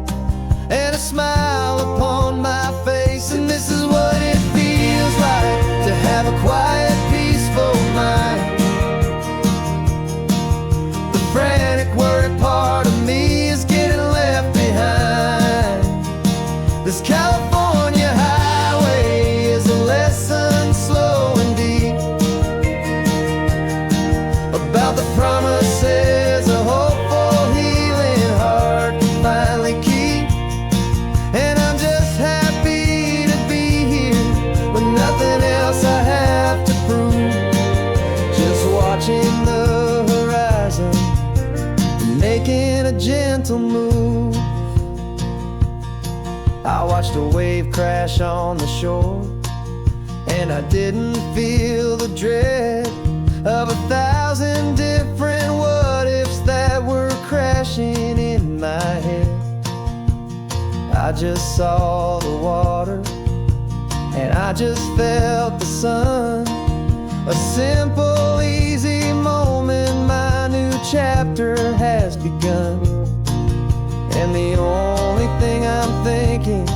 and a smile upon my face. And this is what it feels like to have a quiet, peaceful mind. The frantic, worried part of me is getting left behind. This California highway is a lesson slow and deep about the promises a hopeful, healing heart can finally keep. And I'm just happy to be here with nothing else I have to prove, just watching the horizon and making a gentle move. I watched a wave crash on the shore, and I didn't feel the dread of 1,000 different what-ifs that were crashing in my head. I just saw the water, and I just felt the sun. A simple, easy moment, my new chapter has begun. And the only thing I'm thinking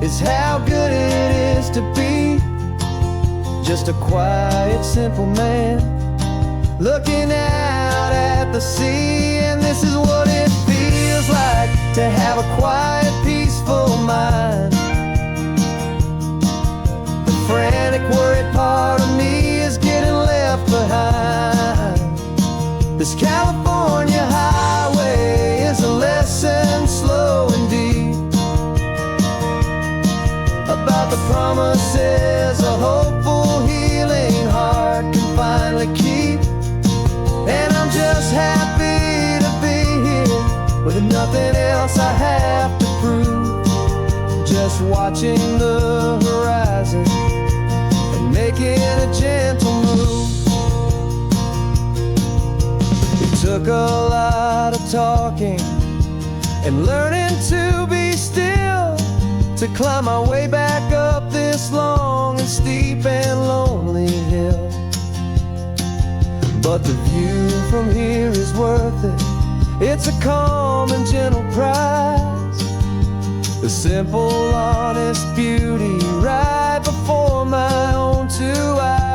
is how good it is to be just a quiet, simple man looking out at the sea. And this is what it feels like to have a quiet, peaceful mind. The frantic, worried part of me is getting left behind. This California highway is a lesson slow and deep about the promises a hopeful, healing heart can finally keep. And I'm just happy to be here with nothing else I have to prove, just watching the horizon and making a gentle move. It took a lot of talking and learning to be still to climb my way back up this long and steep and lonely hill. But the view from here is worth it. It's a calm and gentle prize, the simple, honest beauty right before my own two eyes.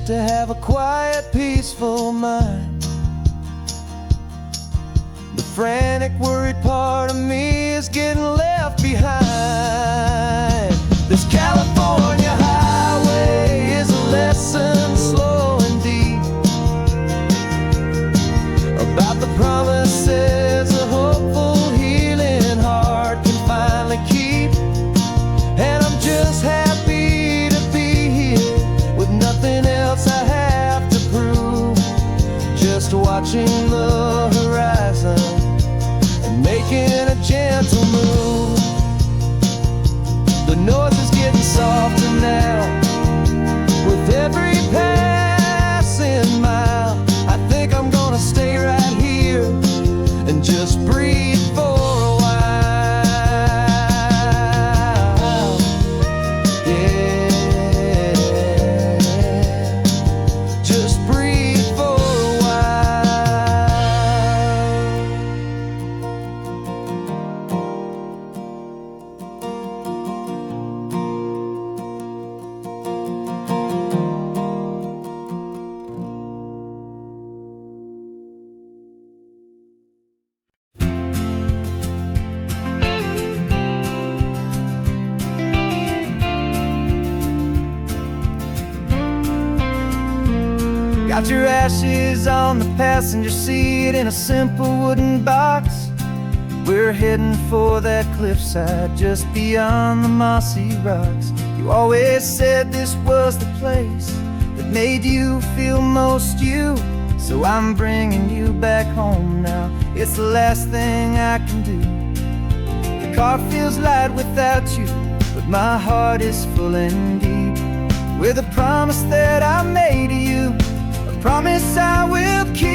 To have a quiet, peaceful mind. The frantic, worried part of me is getting left behind. This California highway is a lesson slow and deep about the promises a hopeful, healing heart can finally keep. And I'm just happy to be here with nothing else I have to prove, just watching the horizon and making a gentle move. The noise is getting soft Out your ashes on the passenger seat in a simple wooden box. We're heading for that cliffside just beyond the mossy rocks. You always said this was the place that made you feel most you. So I'm bringing you back home now. It's the last thing I can do. The car feels light without you, but my heart is full and deep with a promise that I made to you, a promise I will keep.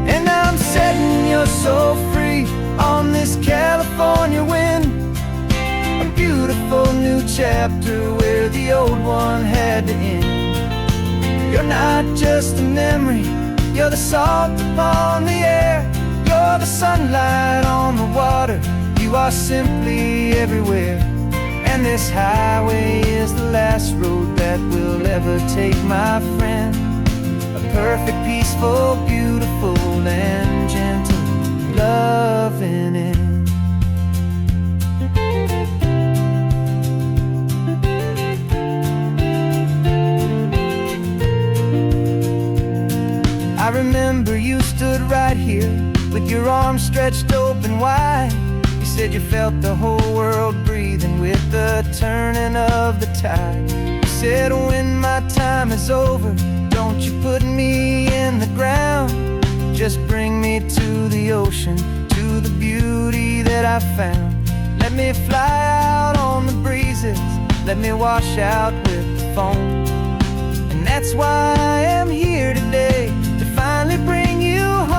And I'm setting your soul free on this California wind, a beautiful new chapter where the old one had to end. You're not just a memory, you're the salt upon the air, you're the sunlight on the water, you are simply everywhere. And this highway is the last road that we'll ever take, my friend. A perfect, peaceful, beautiful, and gentle loving end. I remember you stood right here with your arms stretched open wide. You said you felt the whole world breathing with the turning of the tide. You said when my time is over, don't you put me in the ground, just bring me to the ocean, to the beauty that I found. Let me fly out on the breezes, let me wash out with the foam. And that's why I am here today, to finally bring you home.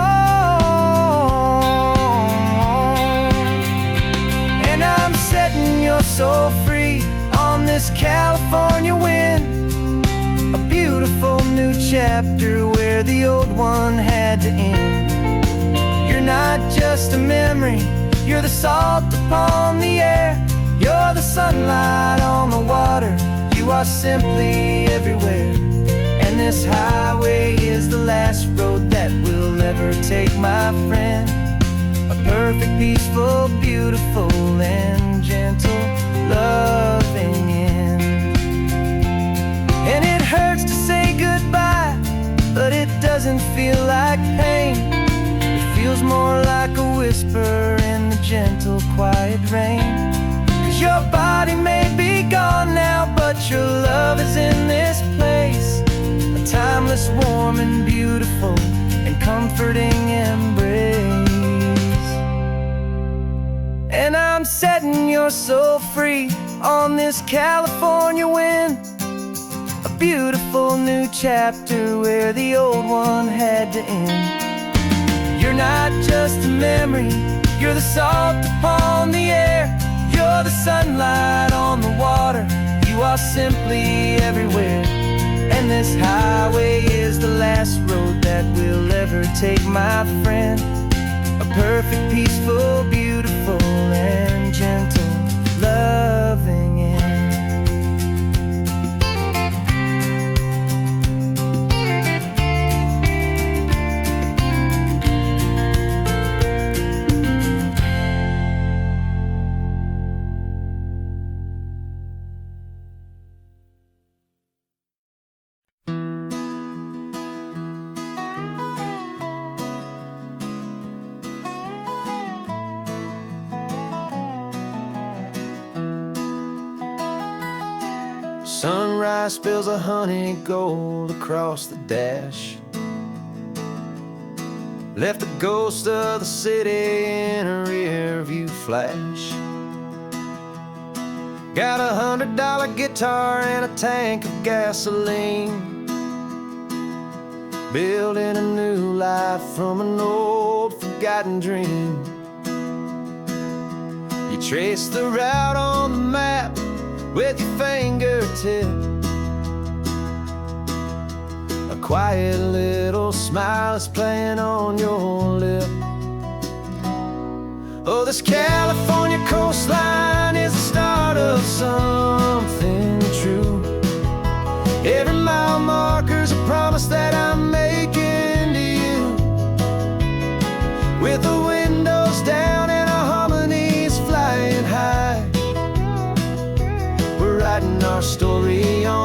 And I'm setting your soul free on this California wind, a beautiful new chapter where the old one had to end. You're not just a memory, you're the salt upon the air, you're the sunlight on the water, you are simply everywhere. And this highway is the last road that we'll ever take, my friend. A perfect, peaceful, beautiful, and gentle loving end. And it hurts to say goodbye, but it doesn't feel like pain. It feels more like a whisper in the gentle, quiet rain. 'Cause your body may be gone now, but your love is in this place, a timeless, warm, and beautiful, and comforting embrace. And I'm setting your soul free on this California wind, a beautiful new chapter where the old one had to end. You're not just a memory, you're the salt upon the air, you're the sunlight on the water, you are simply everywhere. And this highway is the last road that we'll ever take, my friend. A perfect, peaceful, beautiful, and gentle loving end. Sunrise spills a honey gold across the dash, left the ghost of the city in a rear view flash. Got a $100 guitar and a tank of gasoline, building a new life from an old forgotten dream. You trace the route on the map with your fingertip, a quiet little smile is playing on your lip. Oh, this California coastline is the start of something true. Every mile marker's a promise that I'm making to you, with the windows down and our harmonies flying high. We're writing our story on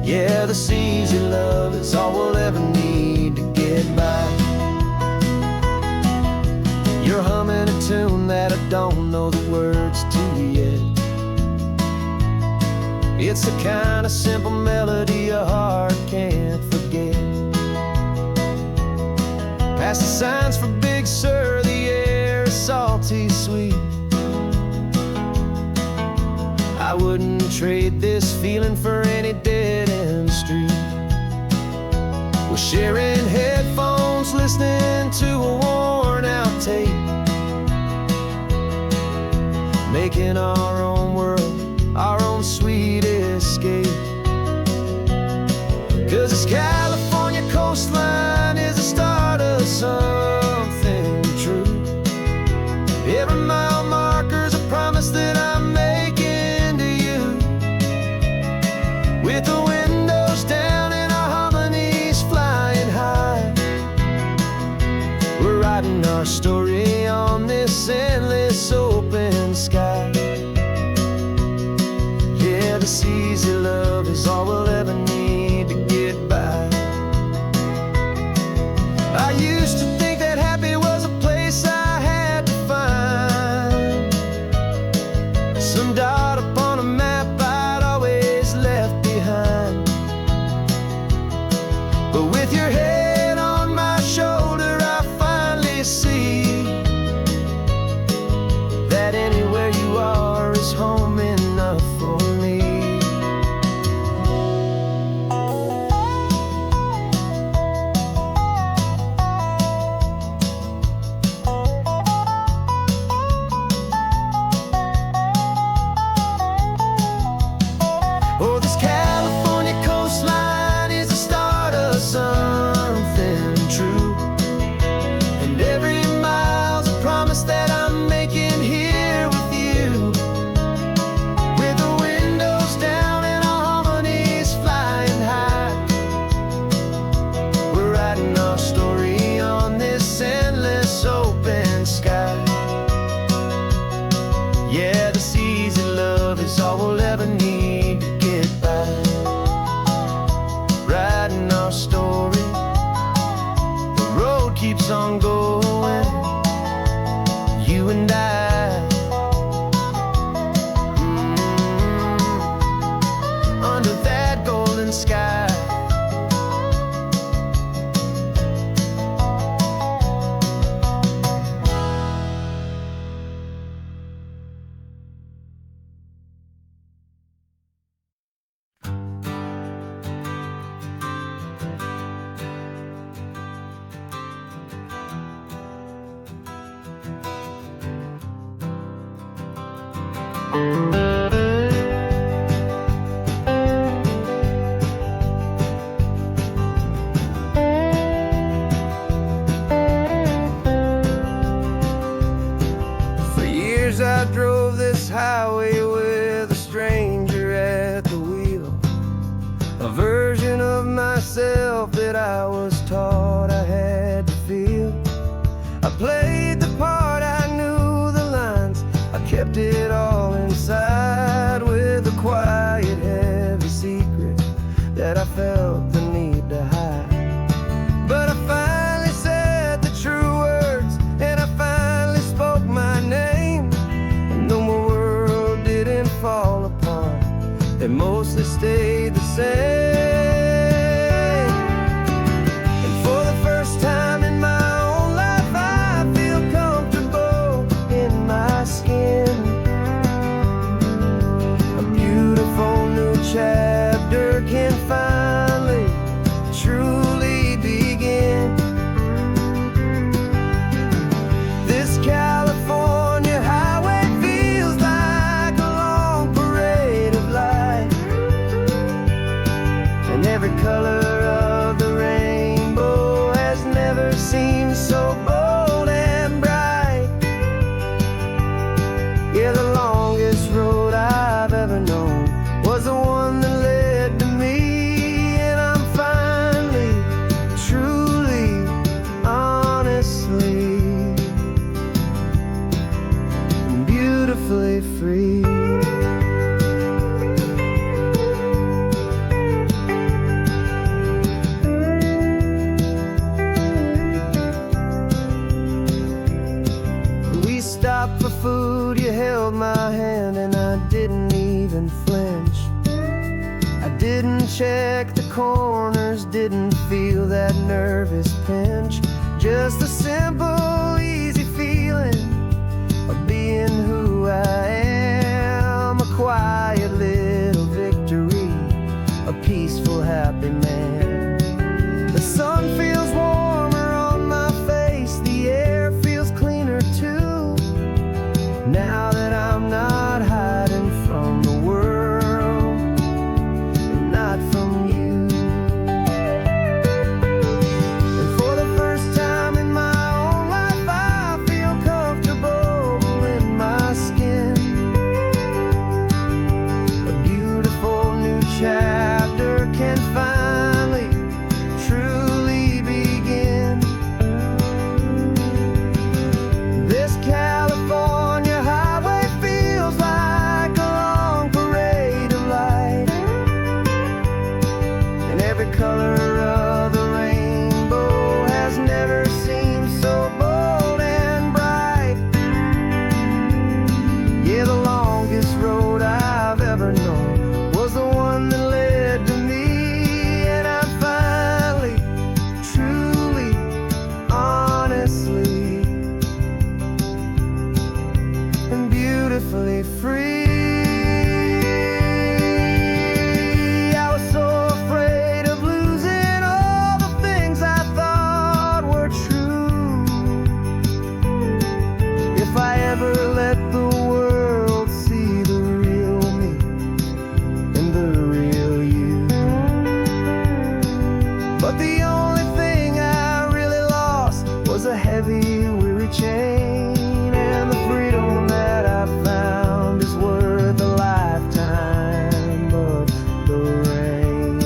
Yeah, this easy love is all we'll ever need to get by. You're humming a tune that I don't know the words to yet. It's the kind of simple melody a heart can't forget. Past the signs for Big Sur, the air is salty sweet. I wouldn't trade this feeling for any dead-end street. We're sharing headphones, listening to a worn-out tape, making our own world, our own sweet escape. 'Cause this California coastline is the start of something true. Every mile marker's a promise that I'm making to you. With the windows down and our harmonies flying high, we're writing our story on this endless open sky. Yeah, this easy love is all we'll ever need to get by. I used to think that happy was a place I had to find, some dot upon a map I'd always left behind. But with your head on my shoulder, I finally see that anywhere you are is home enough for me. Oh, this California coastline is the start of something true. And every mile's a promise that I'm making here with you. With the windows down and our harmonies flying high, we're writing our story on this endless open sky. Yeah, this easy love is all we'll ever need to get by. Writing our story, the road keeps on going, you and I. Under that golden sky. For years I drove this highway with a stranger at the wheel, a version of myself that I was taught I had to feel. I played the part, I knew the lines, I kept it all inside with a quiet, heavy secret that I felt the need to hide. But I finally said the true words, and I finally spoke my name. And though my world didn't fall apart, it mostly stayed the same. And for the first time in my own life, I feel comfortable in my skin. A beautiful new chapter can finally truly begin. This California highway feels like a long parade of light. check the corners, didn't feel that nervous pinch. Just a simple, easy feeling of being who I am. A quiet little victory, a peaceful, happy man. The sun feels warmer on my face, the air feels cleaner too. Now that I'm not hiding from the world, and not from you. And for the first time in my own life, I feel comfortable in my skin. A beautiful new chapter can finally, truly begin. This California highway feels like a long parade of light, and every color of the rainbow has never seemed so bold and bright. Yeah, the longest road I've ever known was the one that led to me, and I'm finally, truly, honestly, and beautifully free. I was so afraid of losing all the things I thought were true. If I ever let the world see the real me and the real you. But the only thing I really lost was a heavy, weary chain, and the freedom that I found is worth a lifetime of the rain.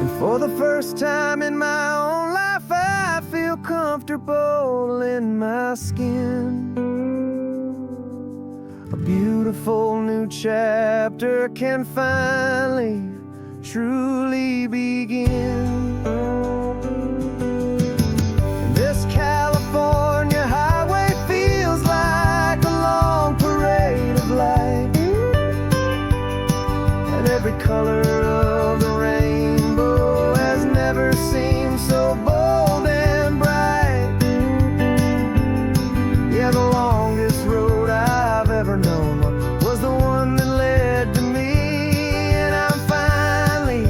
And for the first time in my own life, I feel comfortable in my skin. A beautiful new chapter can finally, truly begin. This California highway feels like a long parade of light, and every color of the rainbow has never seemed so bold and bright. Yeah, the longest road I've ever known was the one that led to me, and I'm finally,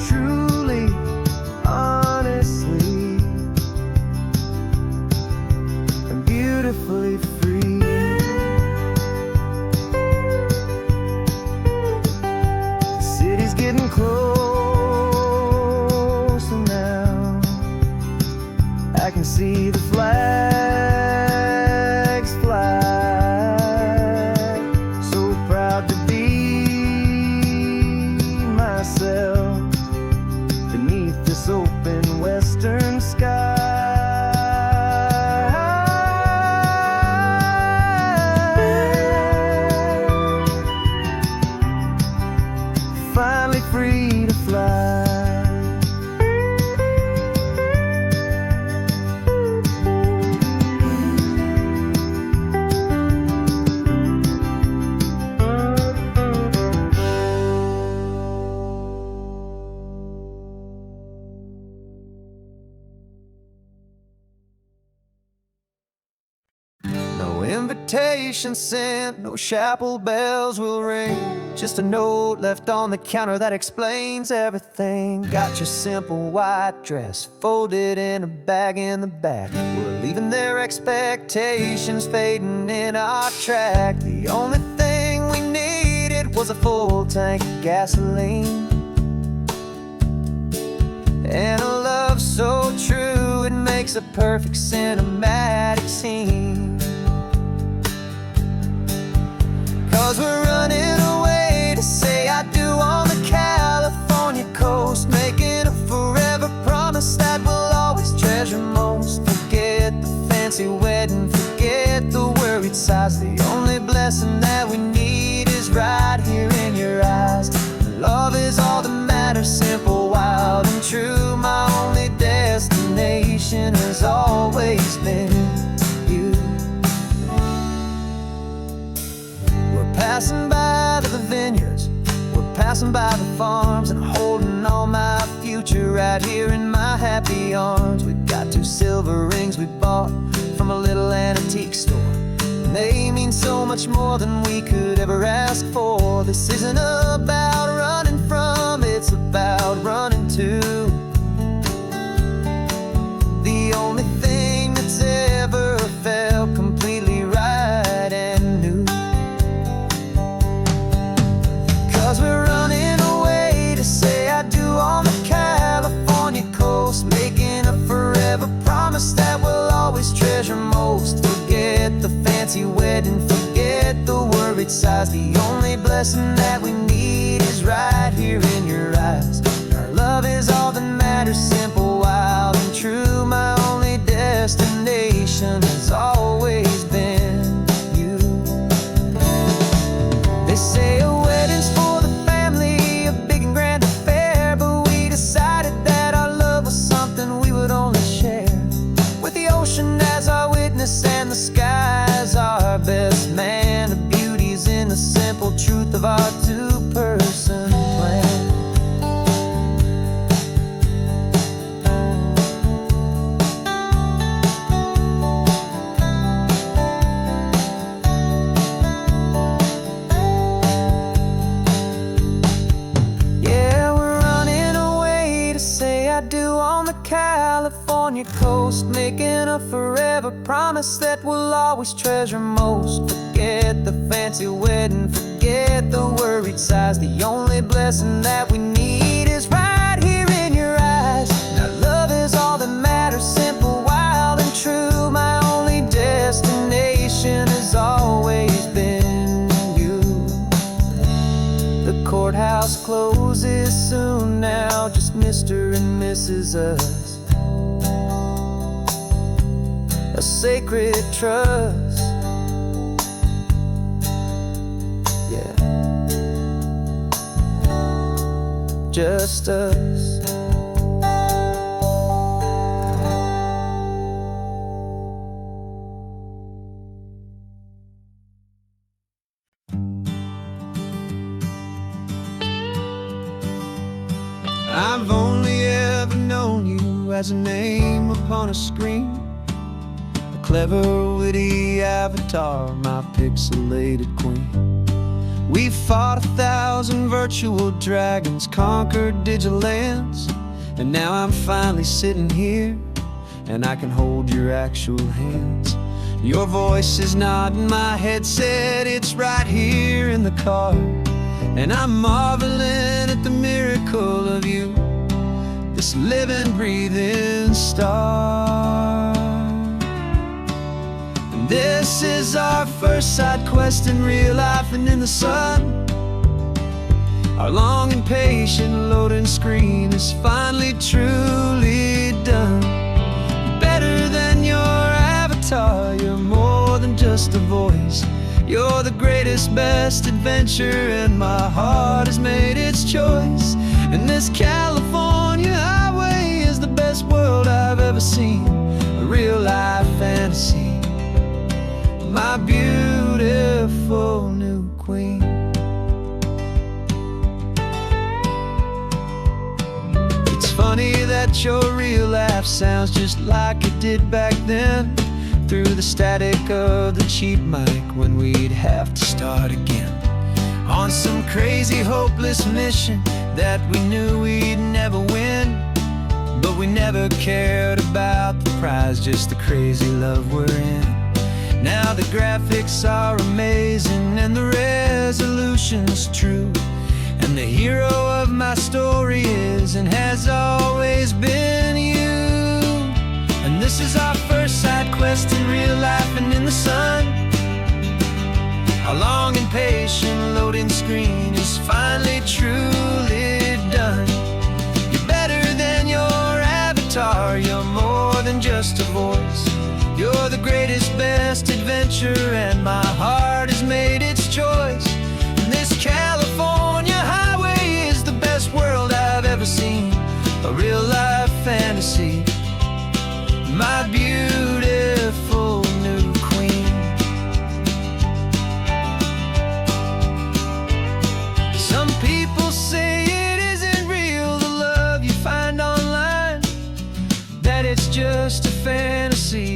truly, honestly, and beautifully free. The city's getting closer now. I can see the flags fly. So proud to be myself beneath this open western sky. Finally free to fly. No invitation sent, no chapel bells will ring. Just a note left on the counter that explains everything. Got your simple white dress folded in a bag in the back. We're leaving their expectations fading in our track. The only thing we needed was a full tank of gasoline, and a love so true it makes a perfect cinematic scene. 'Cause we're running away to say I do on the California coast, making a forever promise that we'll always treasure most. Forget the fancy wedding, forget the worried sighs. The only blessing that we need is right here in your eyes. Love is all that matters, simple, wild, and true. My only destination has always been you. We're passing by the vineyards, we're passing by the farms and holding on my future right here in my happy arms. We've got 2 silver rings we bought from a little antique store, and they mean so much more than we could ever ask for. This isn't about running from, it's about running to the only thing that's ever felt completely right and new. 'Cause we're running away to say I do on the California coast, making a forever promise that we'll always treasure most. Forget the fancy wedding, forget the worried sighs. The only blessing that we need is right here in your eyes. Our love is all that matters, simple, wild, and true. My only destination has always been you. They say a wedding's for the family, a big and grand affair, but we decided that our love was something we would only share with the ocean as our witness and the sky as our best man. The beauty's in the simple truth of our 2-person plan. California coast, making a forever promise that we'll always treasure most. Forget the fancy wedding, forget the worried sighs. The only blessing that we need is right here in your eyes. Now love is all that matters, simple, wild, and true. My only destination has always been you. The courthouse closes soon now, just Mr. and Mrs. Us, a sacred trust. Yeah, just us. I've only ever known you as a name upon a screen, a clever, witty avatar, my pixelated queen. We fought 1,000 virtual dragons, conquered digital lands, and now I'm finally sitting here, and I can hold your actual hands. Your voice is not in my headset, it's right here in the car, and I'm marveling at the miracle of you, this living, breathing star. And this is our first side quest in real life and in the sun. Our long and patient loading screen is finally truly done. Better than your avatar, you're more than just a voice. You're the greatest, best adventure, and my heart has made its choice. And this California highway is the best world I've ever seen, a real life fantasy, my beautiful new queen. It's funny that your real life sounds just like it did back then, through the static of the cheap mic when we'd have to start again, on some crazy hopeless mission that we knew we'd never win. But we never cared about the prize, just the crazy love we're in. Now the graphics are amazing and the resolution's true, and the hero of my story is and has always been you. And this is our first side quest in real life and in the sun. Our long and patient loading screen is finally truly done. You're better than your avatar, you're more than just a voice. You're the greatest, best adventure, and my heart has made its choice. And this California highway is the best world I've ever seen, a real life fantasy, my beautiful new queen. Some people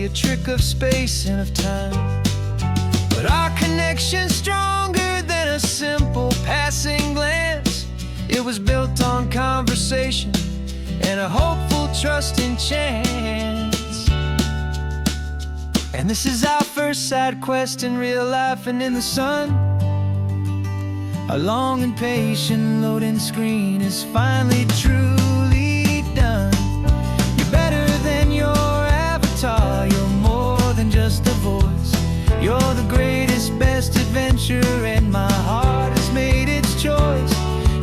a trick of space and of time. But our connection's stronger than a simple passing glance. It was built on conversation and a hopeful trust in chance. And this is our first side quest in real life and in the sun. Our long and patient loading screen is finally truly done. You're better than your avatar. You're more than just a voice. You're the greatest, best adventure, and my heart has made its choice.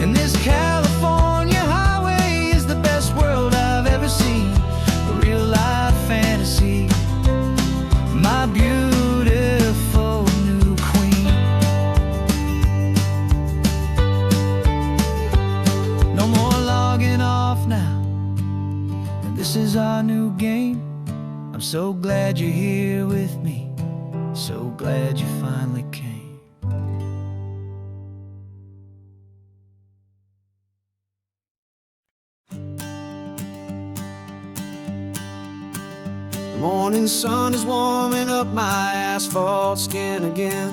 And this California highway is the best world I've ever seen. A real life fantasy, my beautiful new queen. No more logging off now, and this is our new game. I'm so glad you're here with me. So glad you finally came. The morning sun is warming up my asphalt skin again.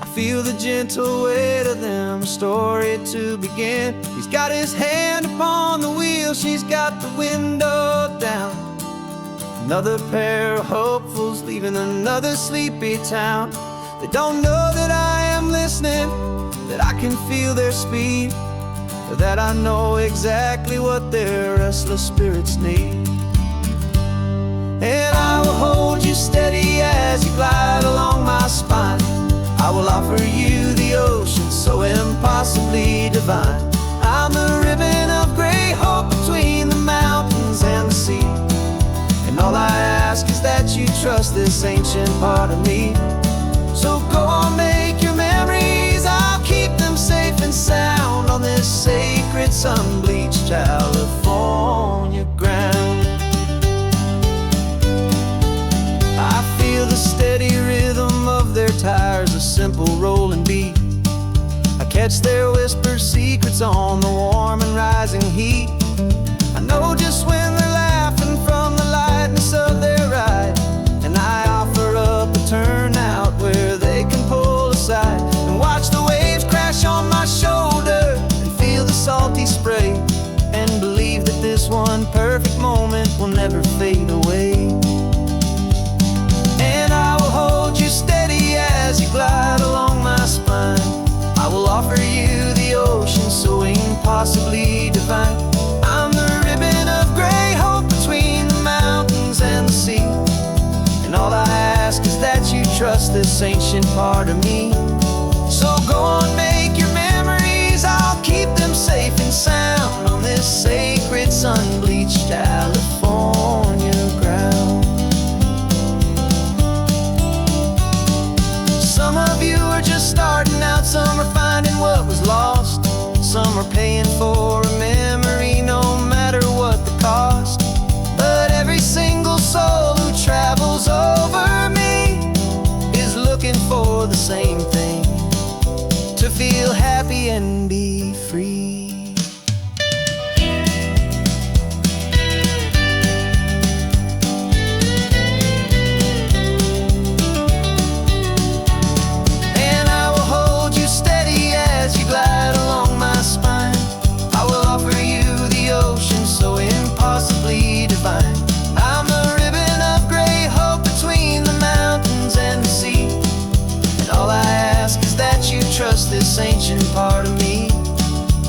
I feel the gentle weight of them, a story to begin. He's got his hand upon the wheel, she's got the window down. Another pair of hopefuls leaving another sleepy town. They don't know that I am listening, that I can feel their speed, or that I know exactly what their restless spirits need. And I will hold you steady as you glide along my spine. I will offer you the ocean so impossibly divine. I'm the ribbon of gray hope between the mountains and the sea. And all I ask is that you trust this ancient part of me. So go on, make your memories, I'll keep them safe and sound on this sacred sun-bleached California ground. I feel the steady rhythm of their tires, a simple rolling beat. I catch their whispered secrets on the warm and rising heat. I know just when they're laughing from the lightness of their ride, and I offer up a turnout where they can pull aside and watch the waves crash on my shoulder and feel the salty spray, and believe that this one perfect moment will never fade away. And I will hold you steady as you glide along my spine. I will offer you the ocean so impossibly divine. I'm the ribbon of gray hope between the mountains and the sea. And all I ask is that you trust this ancient part of me. So go on, make your memories, I'll keep them safe and sound on this sacred sun-bleached California ground. Some of you are just starting out, some are finding what was lost, some are paying for a memory no matter what the cost. But every single soul who travels over me is looking for the same thing, to feel happy and be free. And I will hold you steady as you glide along my spine. I will offer you the ocean so impossibly divine. I'm the ribbon of gray hope between the mountains and the sea. And all I ask is that you trust this ancient part of me.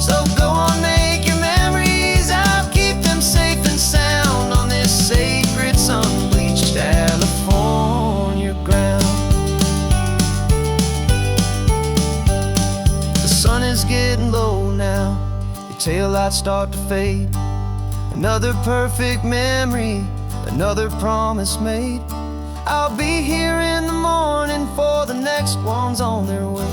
So go on, make your memories, I'll keep them safe and sound on this sacred sun-bleached California ground. The sun is getting low now, your taillights start to fade. Another perfect memory, another promise made. I'll be here in the morning for the next ones on their way.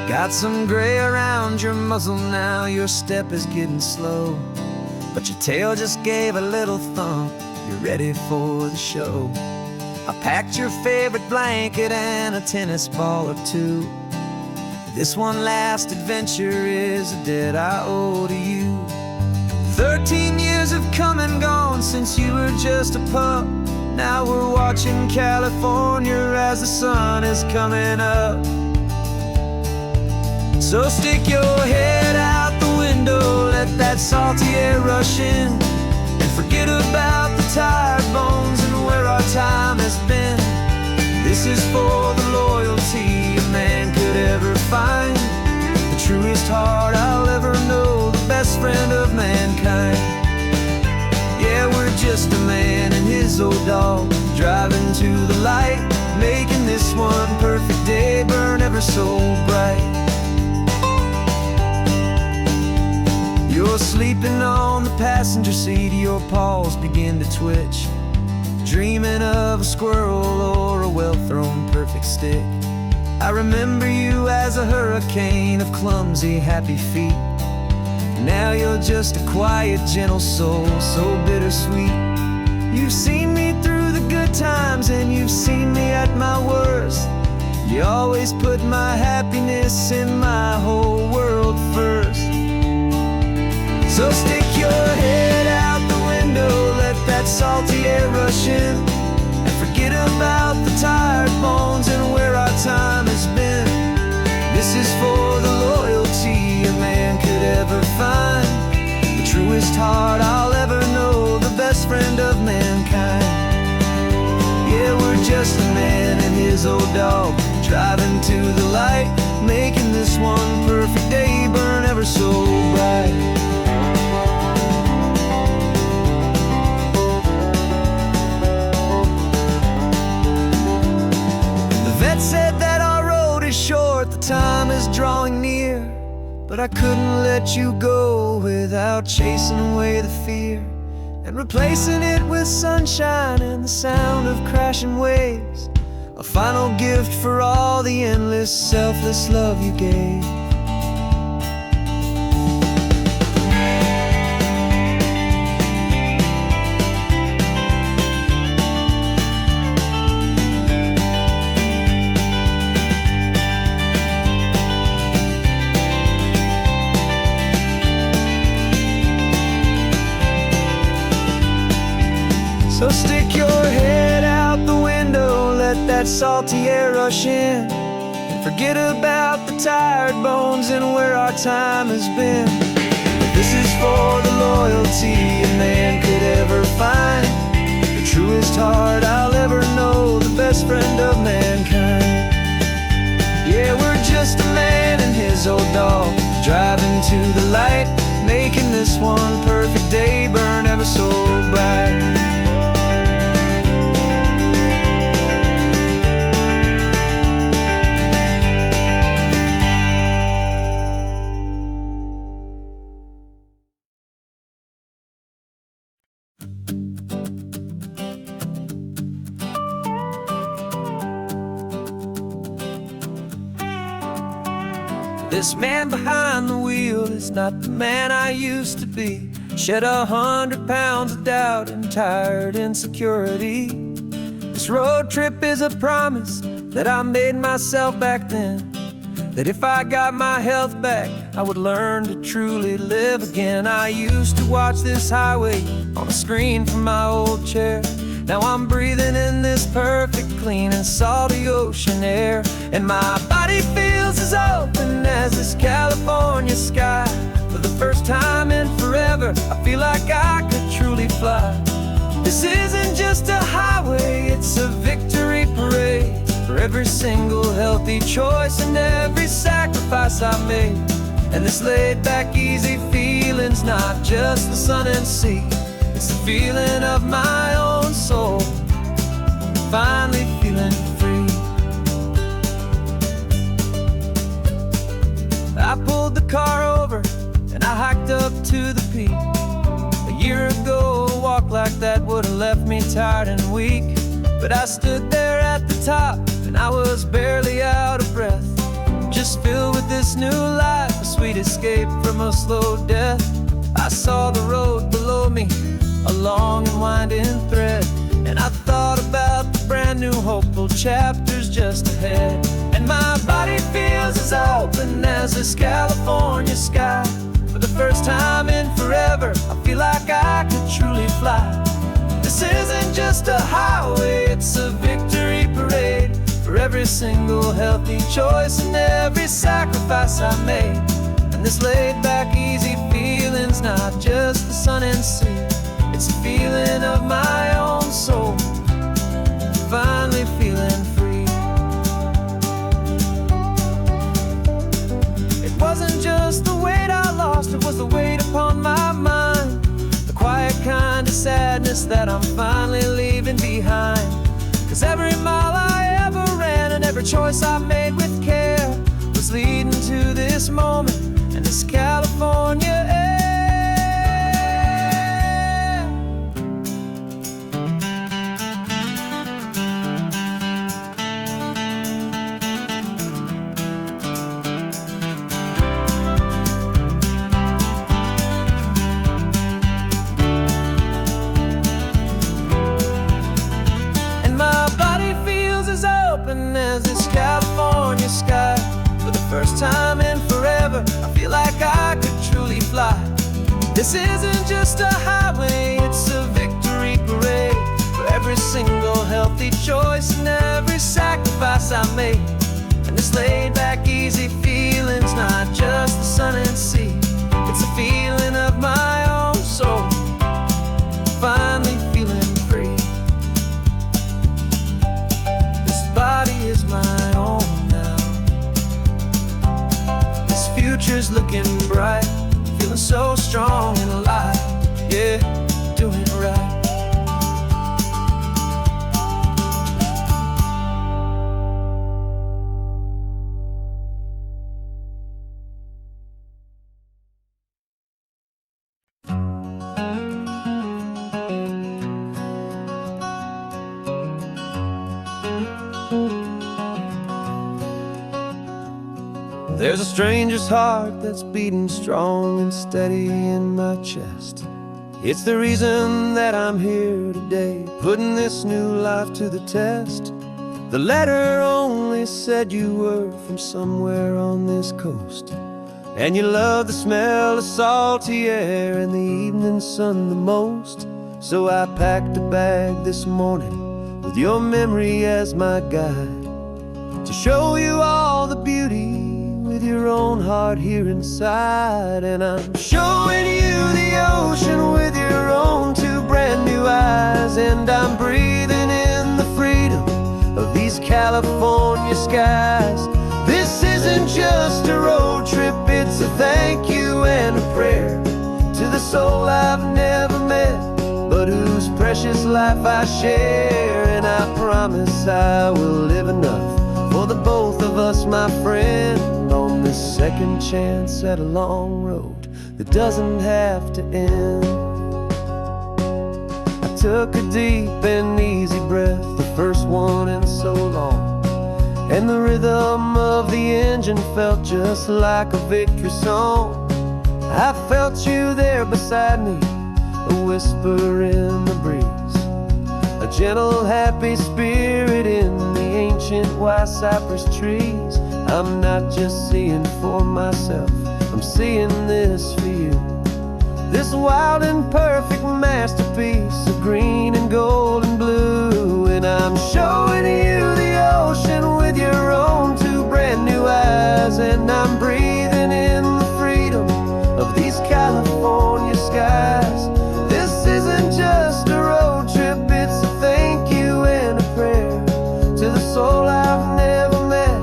Got some gray around your muzzle now, your step is getting slow. but your tail just gave a little thump. You're ready for the show. I packed your favorite blanket and a tennis ball or two. This one last adventure is a debt I owe to you. 13 years have come and gone since you were just a pup. Now we're watching California as the sun is coming up. So stick your head out the window, let that salty air rush in, and forget about the tired bones and where our time has been. This is for the loyalty a man could ever find, the truest heart I'll ever know, the best friend of mankind. Yeah, we're just a man and his old dog, driving to the light, making this one perfect day burn ever so bright. You're sleeping on the passenger seat, your paws begin to twitch, dreaming of a squirrel or a well-thrown perfect stick. I remember you as a hurricane of clumsy, happy feet. Now you're just a quiet, gentle soul, so bittersweet. You've seen me through the good times and you've seen me at my worst. You always put my happiness in my whole world first. So stick your head out the window, let that salty air rush in, and forget about the tired bones and where our time has been. This is for the loyalty a man could ever find, the truest heart I'll ever know, the best friend of mankind. Yeah, we're just a man and his old dog, driving to the light, making this one perfect day burn ever so bright. Vet said that our road is short, the time is drawing near, but I couldn't let you go without chasing away the fear and replacing it with sunshine and the sound of crashing waves, a final gift for all the endless, selfless love you gave. So stick your head out the window, let that salty air rush in, and forget about the tired bones and where our time has been. This is for the loyalty a man could ever find, the truest heart I'll ever know, the best friend of mankind. Yeah, we're just a man and his old dog, driving to the light, making this one perfect day burn ever so bright. This man behind the wheel is not the man I used to be. Shed 100 pounds of doubt and tired insecurity. This road trip is a promise that I made myself back then, that if I got my health back, I would learn to truly live again. I used to watch this highway on a screen from my old chair. Now I'm breathing in this perfect, clean and salty ocean air, and my body feels as open as this California sky. For the first time in forever, I feel like I could truly fly. This isn't just a highway, it's a victory parade for every single healthy choice and every sacrifice I made. And this laid back, easy feeling's not just the sun and sea, it's the feeling of my own soul, finally feeling free. I pulled the car over and I hiked up to the peak. A year ago, a walk like that would have left me tired and weak, but I stood there at the top and I was barely out of breath, just filled with this new life, a sweet escape from a slow death. I saw the road below me, a long and winding thread, and I thought about the brand new hopeful chapters just ahead. And my body feels as open as this California sky. For the first time in forever, I feel like I could truly fly. This isn't just a highway, it's a victory parade for every single healthy choice and every sacrifice I made. And this laid-back, easy feeling's not just the sun and sea, it's a feeling of my own soul, finally feeling free. It wasn't just the weight I lost, it was the weight upon my mind, the quiet kind of sadness that I'm finally leaving behind. 'Cause every mile I ever ran and every choice I made with care was leading to this moment and this California air. As this California sky. For the first time in forever, I feel like I could truly fly. This isn't just a highway, it's a victory parade for every single healthy choice and every sacrifice I made. And this laid-back, easy feeling's not just the sun and sea, it's a feeling of my own soul, finally feeling free. Body is my own now. This future's looking bright, feeling so strong and alive. Yeah, doing it right. There's a stranger's heart that's beating strong and steady in my chest. It's the reason that I'm here today, putting this new life to the test. The letter only said you were from somewhere on this coast, and you love the smell of salty air and the evening sun the most. So I packed a bag this morning with your memory as my guide, to show you all the beauty with your own heart here inside. And I'm showing you the ocean with your own two brand new eyes, and I'm breathing in the freedom of these California skies. This isn't just a road trip, it's a thank you and a prayer to the soul I've never met, but whose precious life I share. And I promise I will live enough for the both of us, my friend, on this second chance at a long road that doesn't have to end. I took a deep and easy breath, the first one in so long, and the rhythm of the engine felt just like a victory song. I felt you there beside me, a whisper in the breeze, a gentle, happy spirit in the ancient white cypress trees. I'm not just seeing for myself, I'm seeing this for you. This wild and perfect masterpiece of green and gold and blue. And I'm showing you the ocean with your own two brand new eyes, and I'm breathing in the freedom of these California skies. This isn't just a road trip, it's a thank you and a prayer to the soul I've never met,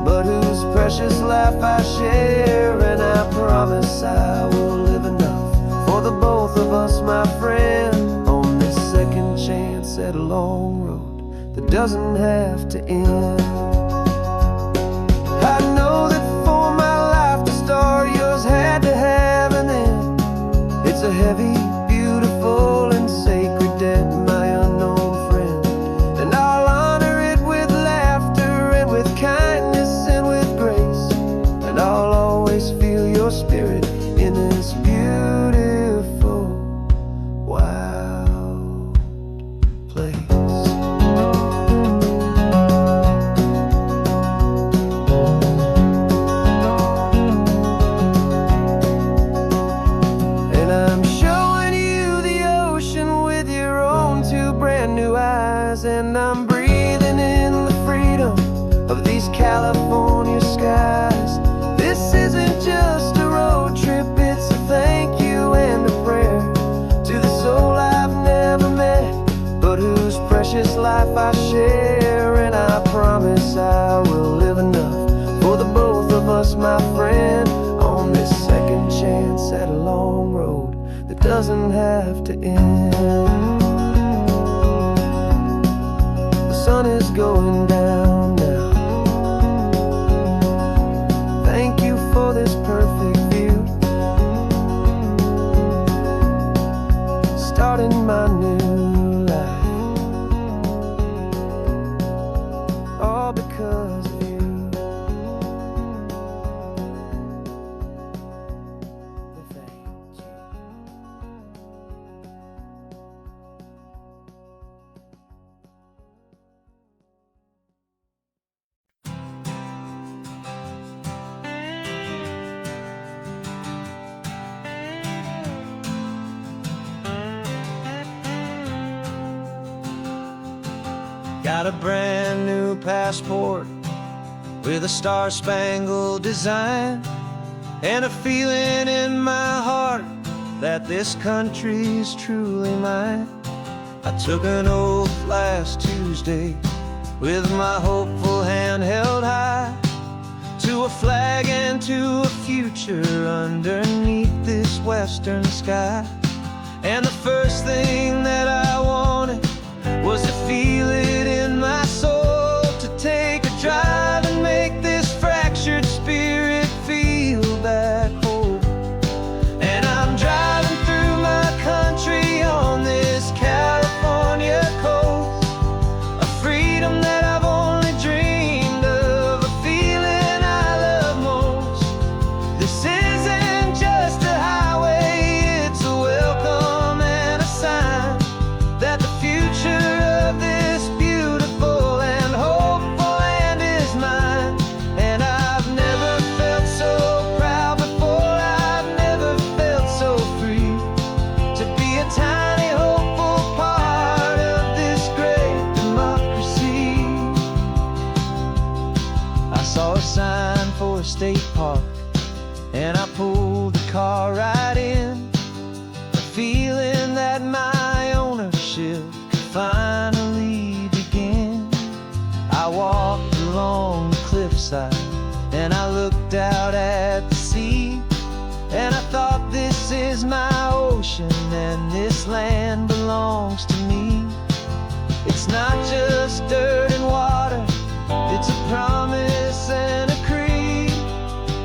but whose precious life I share. And I promise I will live enough for the both of us, my friend, on this second chance at a long road that doesn't have to end. I know that for my life to start, yours had to have an end. It's a heavy, beautiful, and sacred debt, my unknown friend, and I'll honor it with laughter and with kindness and with grace, and I'll always feel your spirit in this beauty. sun is going down now. Thank you for this perfect view, starting my new life, all because of you. Thank you. Got a brand new passport with a star-spangled design, and a feeling in my heart that this country's truly mine. I took an oath last Tuesday with my hopeful hand held high, to a flag and to a future underneath this western sky. And the first thing that I wanted was to feel it in my soul, to take a drive and make this fractured spirit feel back home. And I'm driving through my country on this California coast, a freedom that I've only dreamed of, a feeling I love most. This isn't just a highway, it's a welcome and a sign that the future of this beautiful and hopeful land is mine. And I've never felt so proud before, I've never felt so free, to be a tiny hopeful part of this great democracy. I saw a sign for a state park, and I pulled the car right in, a feeling that my ownership could finally begin. I walked along the cliffside and I looked out at the sea, and I thought, this is my ocean and this land belongs to me. It's not just dirt and water, it's a promise and a creed,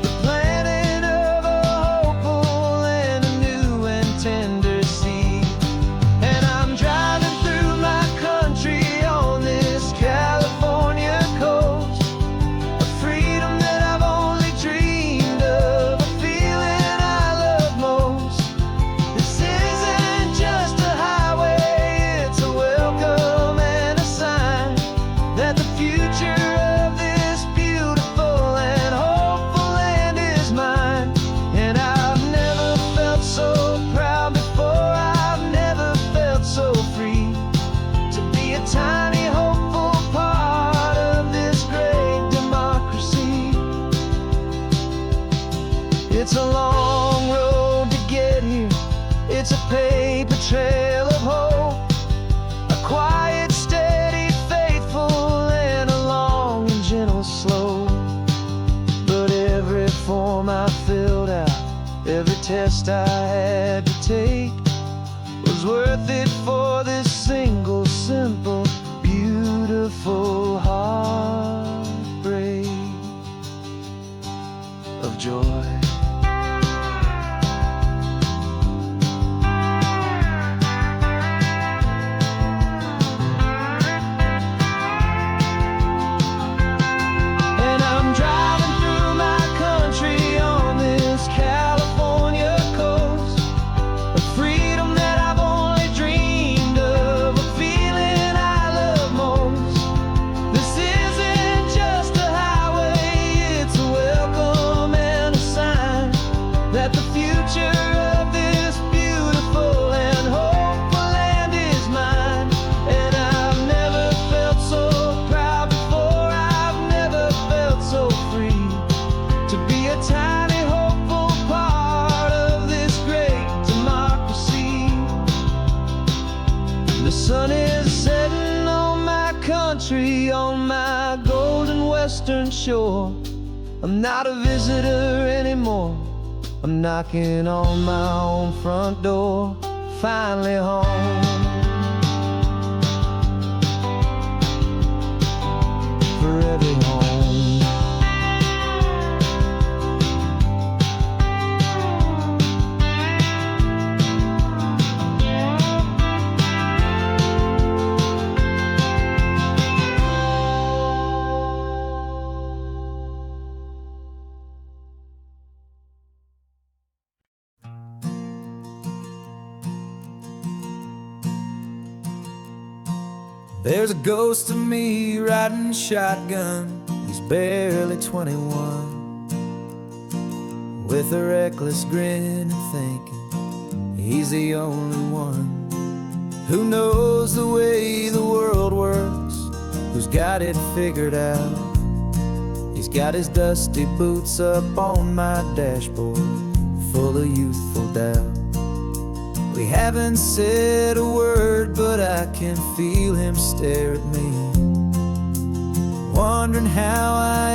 the planting of a hopeful and a new and tender seed. And I'm driving through my country on this California coast, a freedom that I've only dreamed of, a feeling I love most. This isn't just a highway, it's a welcome and a sign that the future of this beautiful and hopeful land is mine. And I've never felt so proud before, I've never felt so free, to be a tiny hopeful part of this great democracy. It's a long road to get here, it's a paper trail of hope, a quiet, steady, faithful, and a long and gentle slope. But every form I filled out, every test I had to take, was worth it for this single, simple, beautiful heartbreak of joy. And I'm driving through my country on this California coast, a freedom that I've only dreamed of, a feeling I love most. This isn't just a highway, it's a welcome and a sign that the future of this beautiful and hopeful land is mine. And I've never felt so proud before, I've never felt so free, to be a tiny hopeful part of this great democracy. The sun is setting on my country, on my golden western shore. I'm not a visitor anymore, I'm knocking on my own front door, finally home. There's a ghost of me riding shotgun. He's barely 21, with a reckless grin and thinking he's the only one who knows the way the world works, who's got it figured out. He's got his dusty boots up on my dashboard, full of youthful doubt. We haven't said a word, but I can feel him stare at me, wondering how I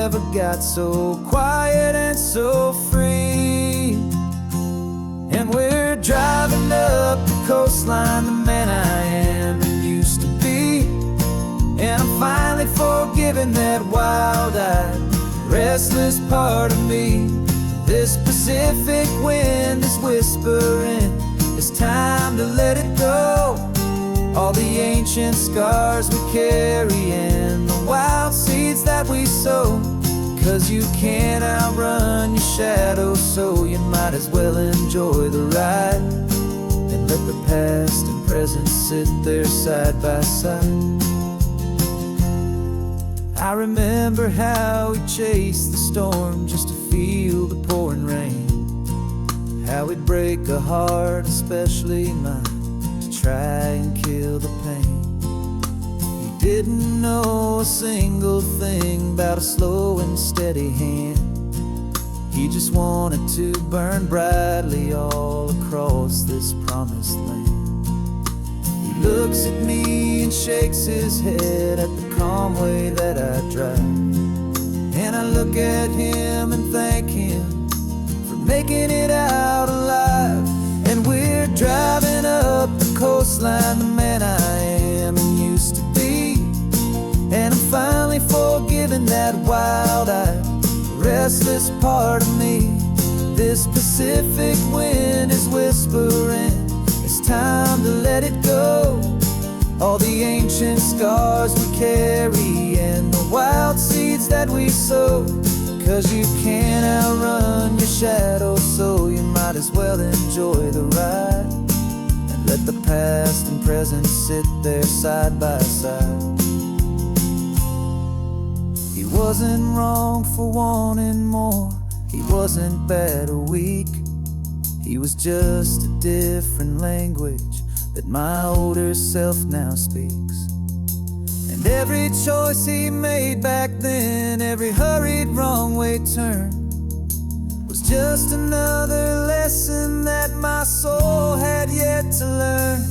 ever got so quiet and so free. And we're driving up the coastline, the man I am and used to be. And I'm finally forgiving that wild-eyed, restless part of me. This Pacific wind is whispering, it's time to let it go. All the ancient scars we carry and the wild seeds that we sow. 'Cause you can't outrun your shadow, so you might as well enjoy the ride and let the past and present sit there side by side. I remember how we chased the storm just to feel the pouring rain, how we'd break a heart, especially mine, to try and kill the pain. He didn't know a single thing about a slow and steady hand. He just wanted to burn brightly all across this promised land. He looks at me and shakes his head at the calm way that I drive, and I look at him and thank him for making it out alive. And we're driving up the coastline, the man I am and used to be. And I'm finally forgiving that wild-eyed, restless part of me. This Pacific wind is whispering, it's time to let it go. All the ancient scars we carry and the wild seeds that we sow. 'Cause you can't outrun your shadow, so you might as well enjoy the ride and let the past and present sit there side by side. He wasn't wrong for wanting more, he wasn't bad or weak. He was just a different language that my older self now speaks. And every choice he made back then, every hurried wrong way turn, was just another lesson that my soul had yet to learn.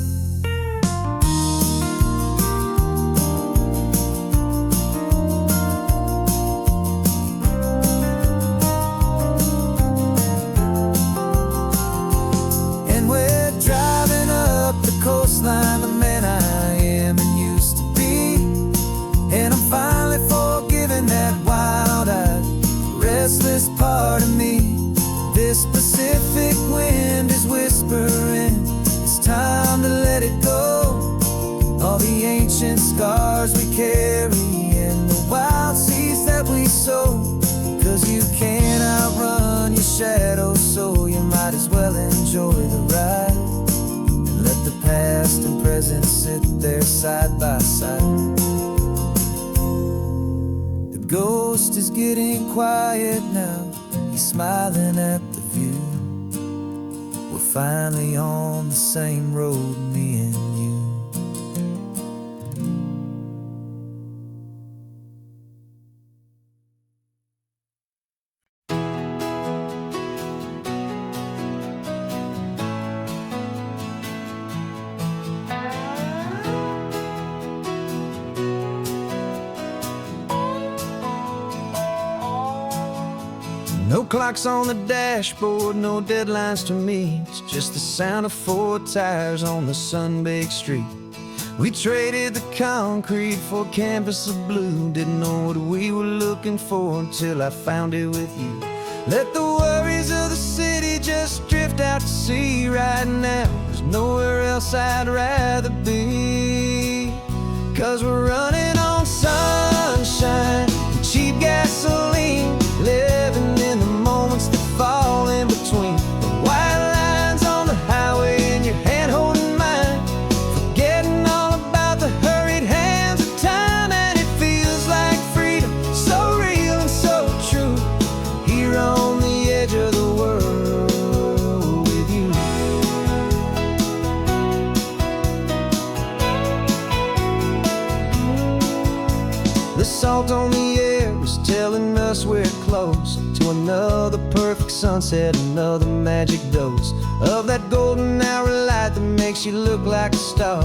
Coastline, the man I am and used to be. And I'm finally forgiving that wild-eyed, restless part of me. This Pacific wind is whispering, it's time to let it go. All the ancient scars we carry and the wild seeds that we sow. 'Cause you can't outrun your shadow, so you might as well enjoy the ride. Let the past and present sit there side by side. The ghost is getting quiet now, he's smiling at the view. We're finally on the same road, me and you. No clocks on the dashboard, no deadlines to meet. It's just the sound of 4 tires on the sun-baked street. We traded the concrete for a canvas of blue. Didn't know what we were looking for until I found it with you. Let the worries of the city just drift out to sea. Right now, there's nowhere else I'd rather be. 'Cause we're running on sunshine and cheap gasoline, living in the moments that fall in between. The white lines on the highway and your hand holding mine, forgetting all about the hurried salt on the air is telling us we're close to another perfect sunset, another magic dose of that golden hour light that makes you look like a star,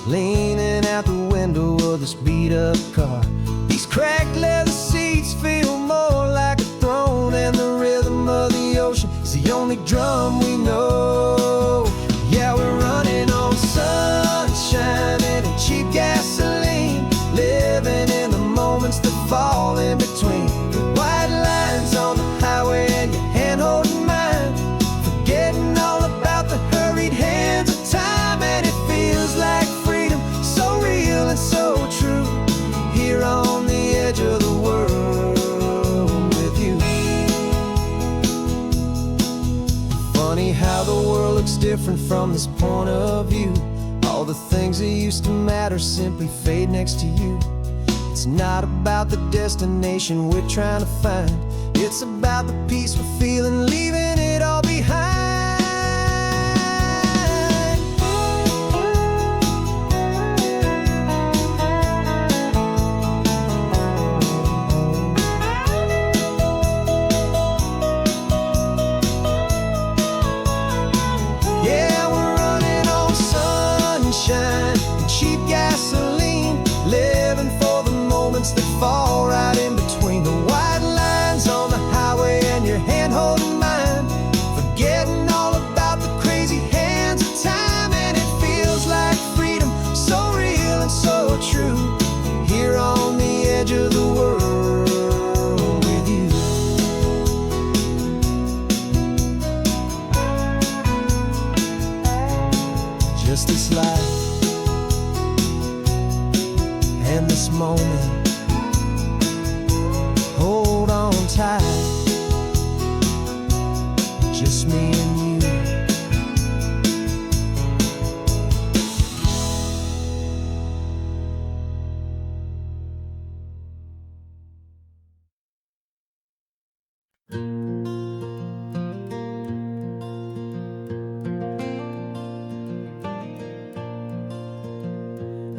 leaning out the window of this beat-up car. These cracked leather seats feel more like a throne, and the rhythm of the ocean is the only drum we know. Yeah, we're running on sunshine and cheap gasoline, living in the moments that fall in between the white lines on the highway and your hand holding mine, forgetting all about the hurried hands of time. And it feels like freedom, so real and so true, here on the edge of the world with you. Funny how the world looks different from this point of view. All the things that used to matter simply fade next to you. It's not about the destination we're trying to find, it's about the peace we're feeling, leaving it all behind. Yeah, we're running on sunshine and cheap gasoline, living for the moments that fall right in between the white lines on the highway and your hand holding mine, forgetting all about the crazy hands of time. And it feels like freedom, so real and so true, here on the edge of the world with you. Just this life and this moment, hold on tight, just me and you.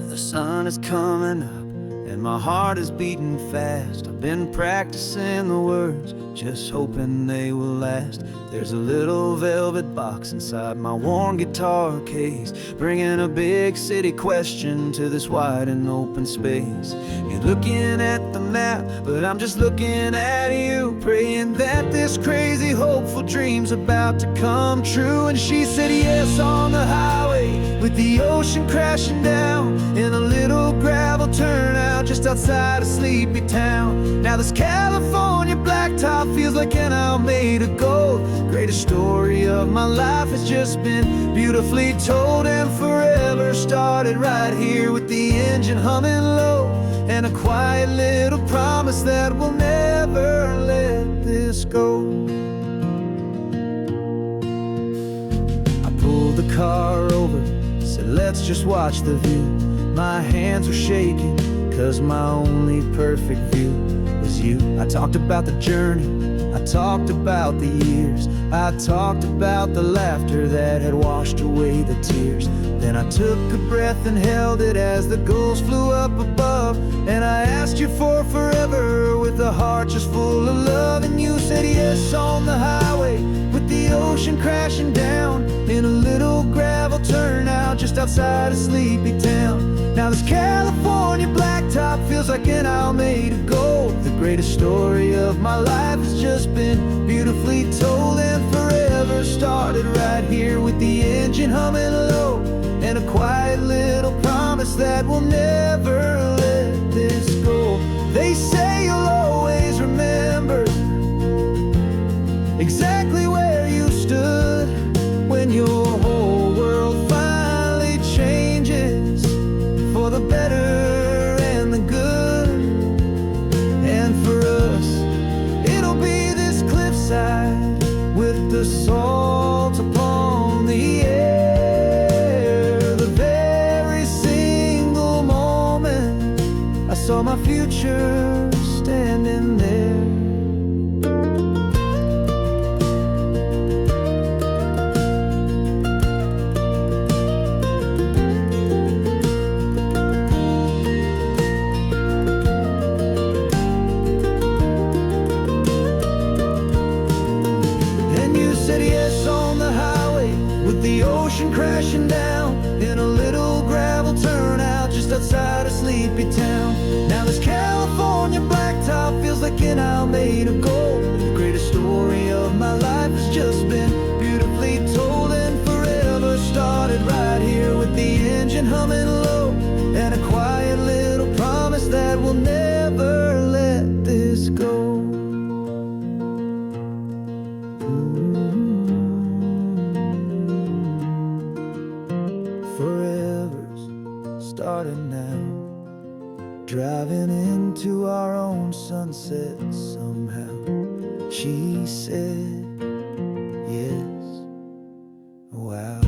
The sun is coming up and my heart is beating fast. I've been practicing the words, just hoping they will last. There's a little velvet box inside my worn guitar case, bringing a big city question to this wide and open space. You're looking at the map, but I'm just looking at you, praying that this crazy hopeful dream's about to come true. And she said yes on the highway, with the ocean crashing down in a little gravel turnout just outside of sleepy town. Now this California blacktop feels like an hour made of gold. Greatest story of my life has just been beautifully told, and forever started right here with the engine humming low, and a quiet little promise that we'll never let this go. I pulled the car over, said let's just watch the view. My hands were shaking, cause my only perfect view was you. I talked about the journey, I talked about the years, I talked about the laughter that had washed away the tears. Then I took a breath and held it as the gulls flew up above, and I asked you for forever with a heart just full of love. And you said yes on the highway, with the ocean crashing down in a little gravel turnout just outside of sleepy town. Now this California blacktop feels like an hour made of gold. The greatest story of my life has just been beautifully told, and forever started right here with the engine humming low, and a quiet little promise that we'll never let this go. They say you'll always remember exactly where you stood when your whole world finally changes for the better and the good. And for us, it'll be this cliffside with the salt upon the air. The very single moment I saw my future standing there. hippie town. Now this California blacktop feels like an isle made of gold. The greatest story of my life has just been beautifully told, and forever started right here with the engine humming low, and a quiet little promise that we'll never let this go. Forever's starting now, driving into our own sunset somehow. She said yes, wow.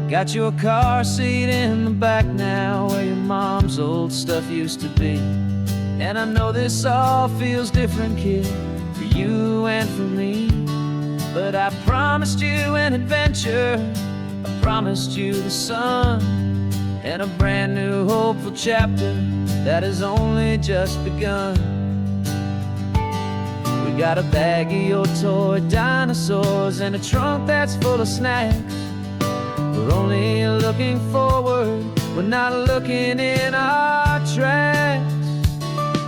Got your car seat in the back now, where your mom's old stuff used to be. And I know this all feels different, kid, for you and for me. But I promised you an adventure, I promised you the sun, and a brand new hopeful chapter that has only just begun. We got a bag of your toy dinosaurs and a trunk that's full of snacks. We're only looking forward, we're not looking in our tracks.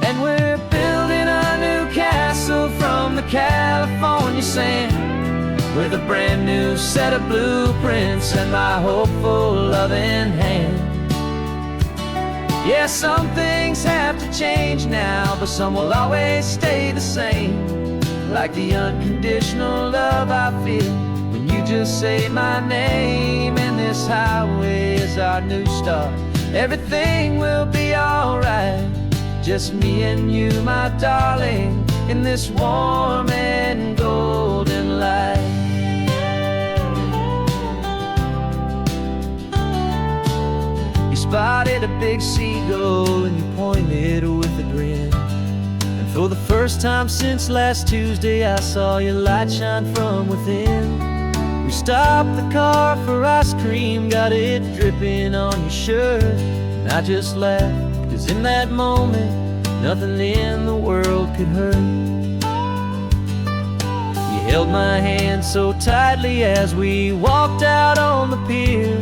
And we're building a new castle from the California sand, with a brand new set of blueprints and my hopeful loving hand. Yeah, some things have to change now, but some will always stay the same. Like the unconditional love I feel when you just say my name. And this highway is our new start, everything will be alright. Just me and you, my darling, in this warm and golden light. You spotted a big seagull and you pointed with a grin. And for the first time since last Tuesday, I saw your light shine from within. We stopped the car for ice cream, got it dripping on your shirt. And I just laughed, 'cause in that moment, nothing in the world could hurt. You held my hand so tightly as we walked out on the pier,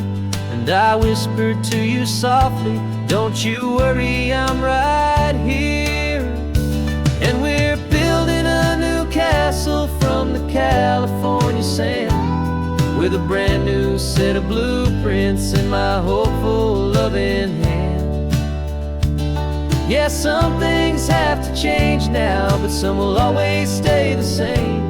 and I whispered to you softly, don't you worry, I'm right here. And we're building a new castle from the California sand, with a brand new set of blueprints in my hopeful loving hand. Yeah, some things have to change now, but some will always stay the same.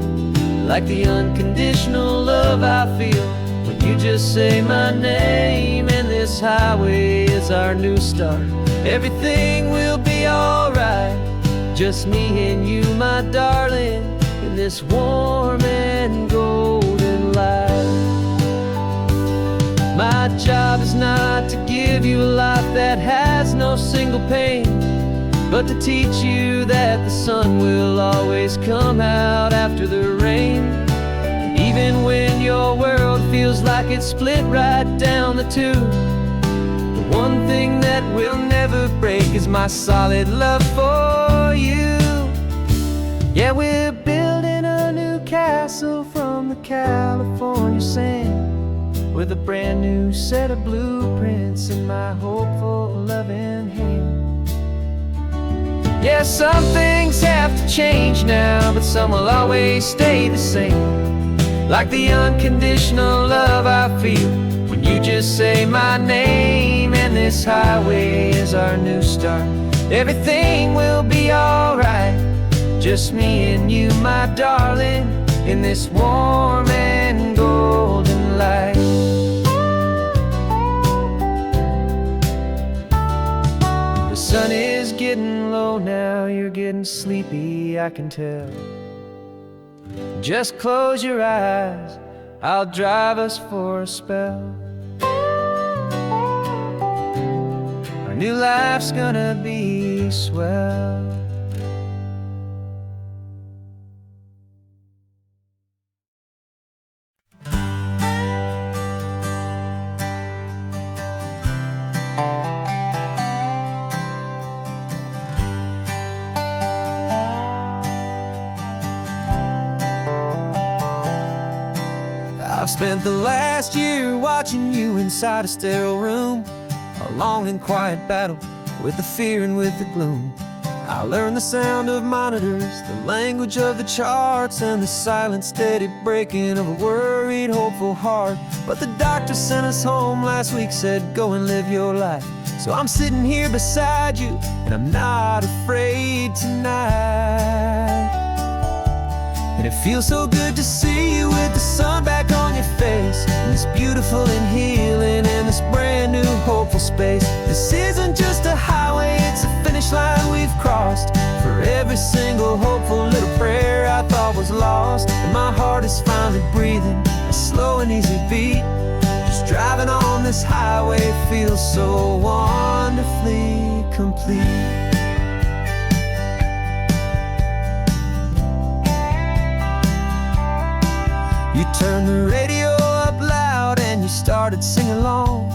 Like the unconditional love I feel when you just say my name. And this highway is our new start, everything will be alright. Just me and you, my darling, in this warm and golden light. My job is not to give you a life that has no single pain, but to teach you that the sun will always come out after the rain. Even when your world feels like it's split right down the two, the one thing that will never break is my solid love for you. Yeah, we're building a new castle from the California sand, with a brand new set of blueprints in my hopeful loving hand. Yeah, some things have to change now, but some will always stay the same. Like the unconditional love I feel when you just say my name. And this highway is our new start, everything will be alright. Just me and you, my darling, in this warm and golden light. The sun is getting low now, you're getting sleepy, I can tell. Just close your eyes, I'll drive us for a spell. Our new life's gonna be swell. I've spent the last year watching you inside a sterile room, a long and quiet battle with the fear and with the gloom. I learned the sound of monitors, the language of the charts, and the silent, steady breaking of a worried, hopeful heart. But the doctor sent us home last week, said, go and live your life. So I'm sitting here beside you, and I'm not afraid tonight. And it feels so good to see you with the sun back on your face, and this beautiful and healing in this brand new hopeful space. This isn't just a highway, it's a finish line we've crossed. For every single hopeful little prayer I thought was lost, and my heart is finally breathing a slow and easy beat. Just driving on this highway feels so wonderfully complete. You turned the radio up loud and you started singing along,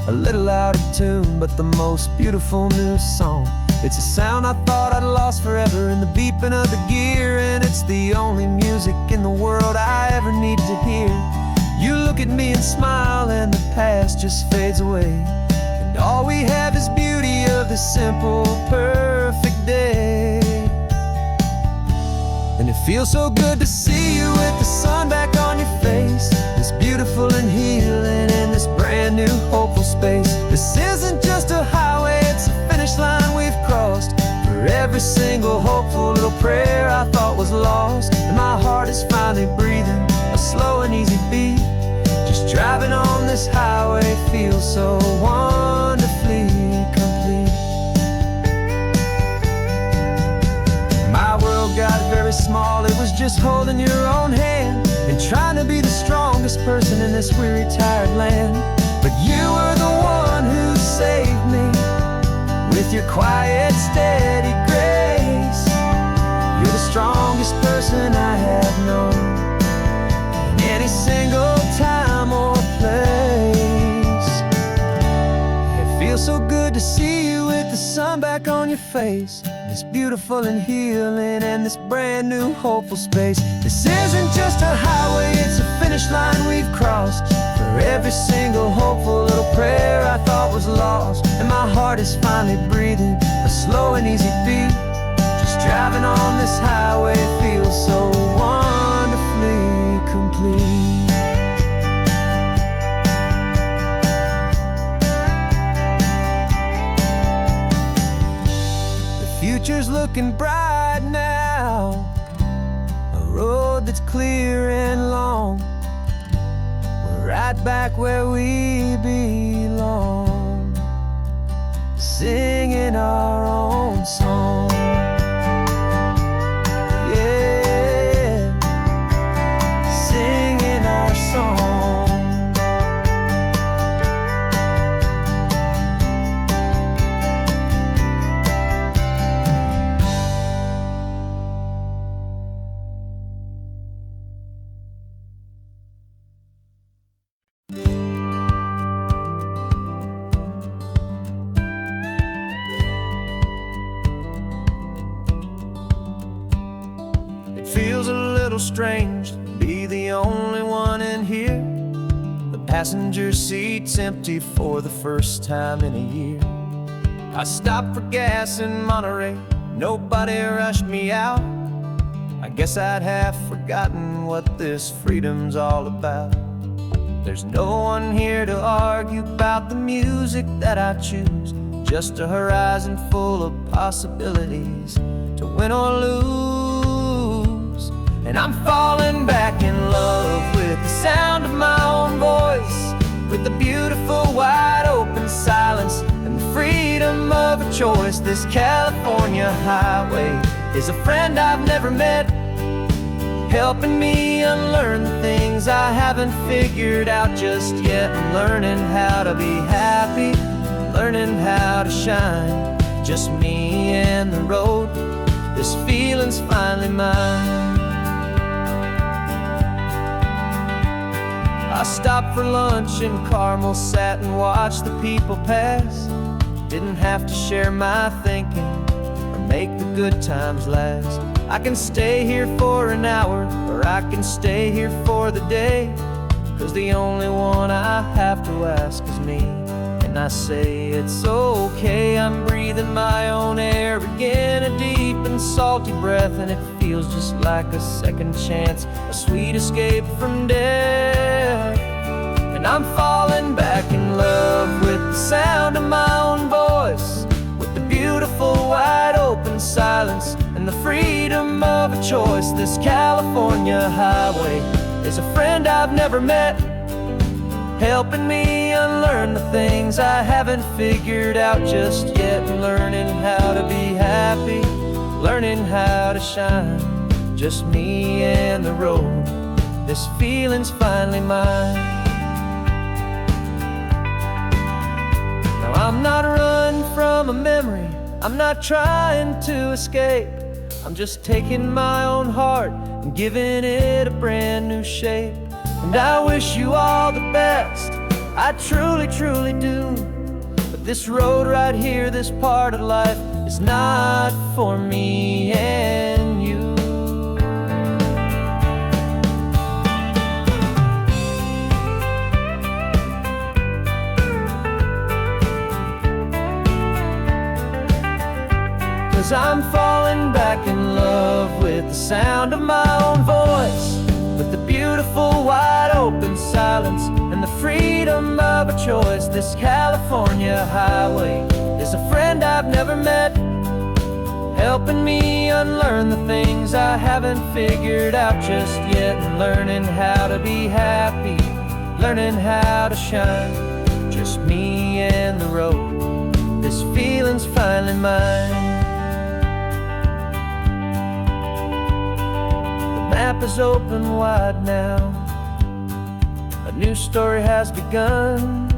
a little out of tune, but the most beautiful new song. It's a sound I thought I'd lost forever in the beeping of the gear, and it's the only music in the world I ever need to hear. You look at me and smile, and the past just fades away, and all we have is beauty of this simple, perfect day. And it feels so good to see you with the sun back on your face, this beautiful and healing in this brand new hopeful space. This isn't just a highway, it's a finish line we've crossed. For every single hopeful little prayer I thought was lost, and my heart is finally breathing a slow and easy beat. Just driving on this highway feels so wonderfully complete. My world got very small, it was just holding your own hand and trying to be the strongest person in this weary, tired land. But you were the one who saved me with your quiet, steady grace. You're the strongest person I have known in any single time or place. It feels so good to see you with the sun back on your face, this beautiful and healing and this brand new hopeful space. This isn't just a highway, it's a finish line we've crossed. For every single hopeful little prayer I thought was lost, and my heart is finally breathing a slow and easy beat. Just driving on this highway feels so wonderfully complete. Future's looking bright now, a road that's clear and long. We're right back where we belong, singing our own song. Yeah, singing our song. Feels a little strange to be the only one in here. The passenger seat's empty for the first time in a year. I stopped for gas in Monterey, nobody rushed me out. I guess I'd have forgotten what this freedom's all about. There's no one here to argue about the music that I choose, just a horizon full of possibilities to win or lose. And I'm falling back in love with the sound of my own voice, with the beautiful wide open silence and the freedom of a choice. This California highway is a friend I've never met, helping me unlearn the things I haven't figured out just yet. I'm learning how to be happy, learning how to shine, just me and the road. This feeling's finally mine. I stopped for lunch in Carmel, sat and watched the people pass. Didn't have to share my thinking or make the good times last. I can stay here for an hour, or I can stay here for the day. 'cause the only one I have to ask is me. And I say it's okay, I'm breathing my own air again, a deep and salty breath, and it feels just like a second chance, a sweet escape from death. And I'm falling back in love with the sound of my own voice, with the beautiful wide open silence and the freedom of a choice. This California highway is a friend I've never met, helping me unlearn the things I haven't figured out just yet, learning how to be happy, learning how to shine, just me and the road. This feeling's finally mine. Now I'm not running from a memory, I'm not trying to escape, I'm just taking my own heart and giving it a brand new shape. And I wish you all the best, I truly, truly do. But this road right here, this part of life, is not for me and you. Cause I'm falling back in love with the sound of my own voice, with the beautiful wide open silence and the freedom of a choice. This California highway is a friend I've never met, helping me unlearn the things I haven't figured out just yet, and learning how to be happy, learning how to shine, just me and the road. This feeling's finally mine. The map is open wide now, a new story has begun,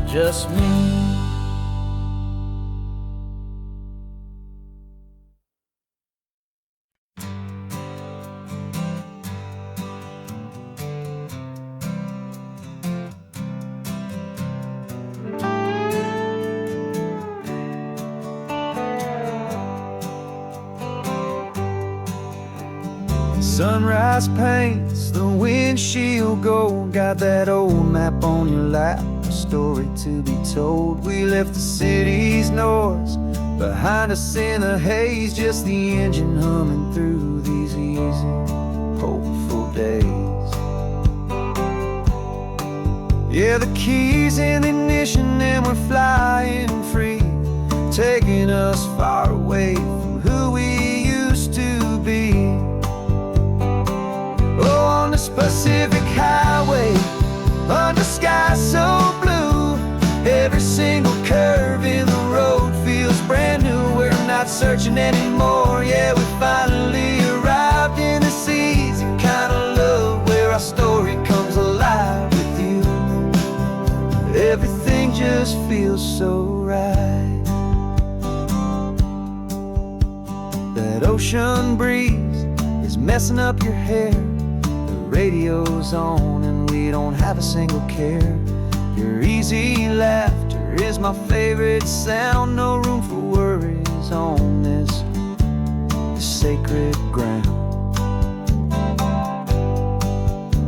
just me. Sunrise paints the windshield gold, got that old map on your lap, a story to be told. We left the city's noise behind us in the haze, just the engine humming through these easy, hopeful days. Yeah, the keys in the ignition and we're flying free, taking us far away from who we used to be. Oh, on this Pacific highway, under sky so blue, every single curve in the road feels brand new. We're not searching anymore, yeah, we finally arrived in this easy kind of love, where our story comes alive with you. Everything just feels so right. That ocean breeze is messing up your hair, radio's on and we don't have a single care. Your easy laughter is my favorite sound, no room for worries on this sacred ground.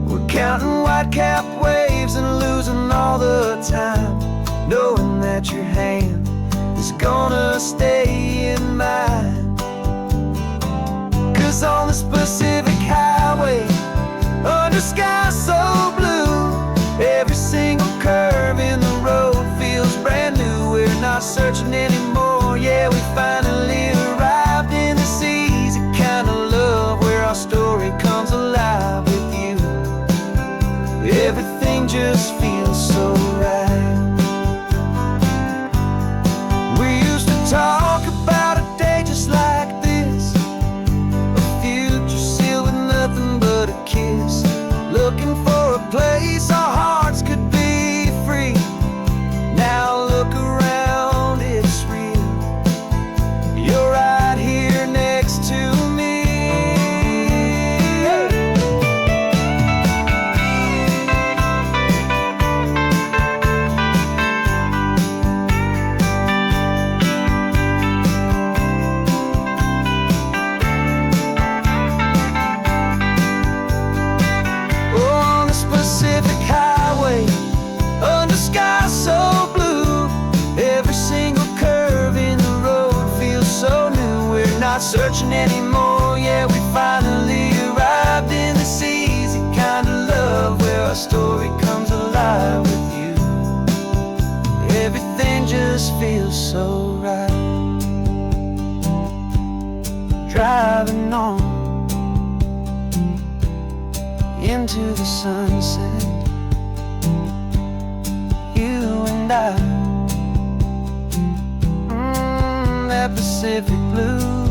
We're counting white-capped waves and losing all the time, knowing that your hand is gonna stay in mine. Cause on this Pacific highway, under sky so blue, every single curve in the road feels brand new. We're not searching anymore, yeah, we finally arrived in this easy kind of love, where our story comes alive with you. Everything just feels so right. We used to talk about a day just like this, a future feels so right. Driving on into the sunset, you and I, that Pacific blue.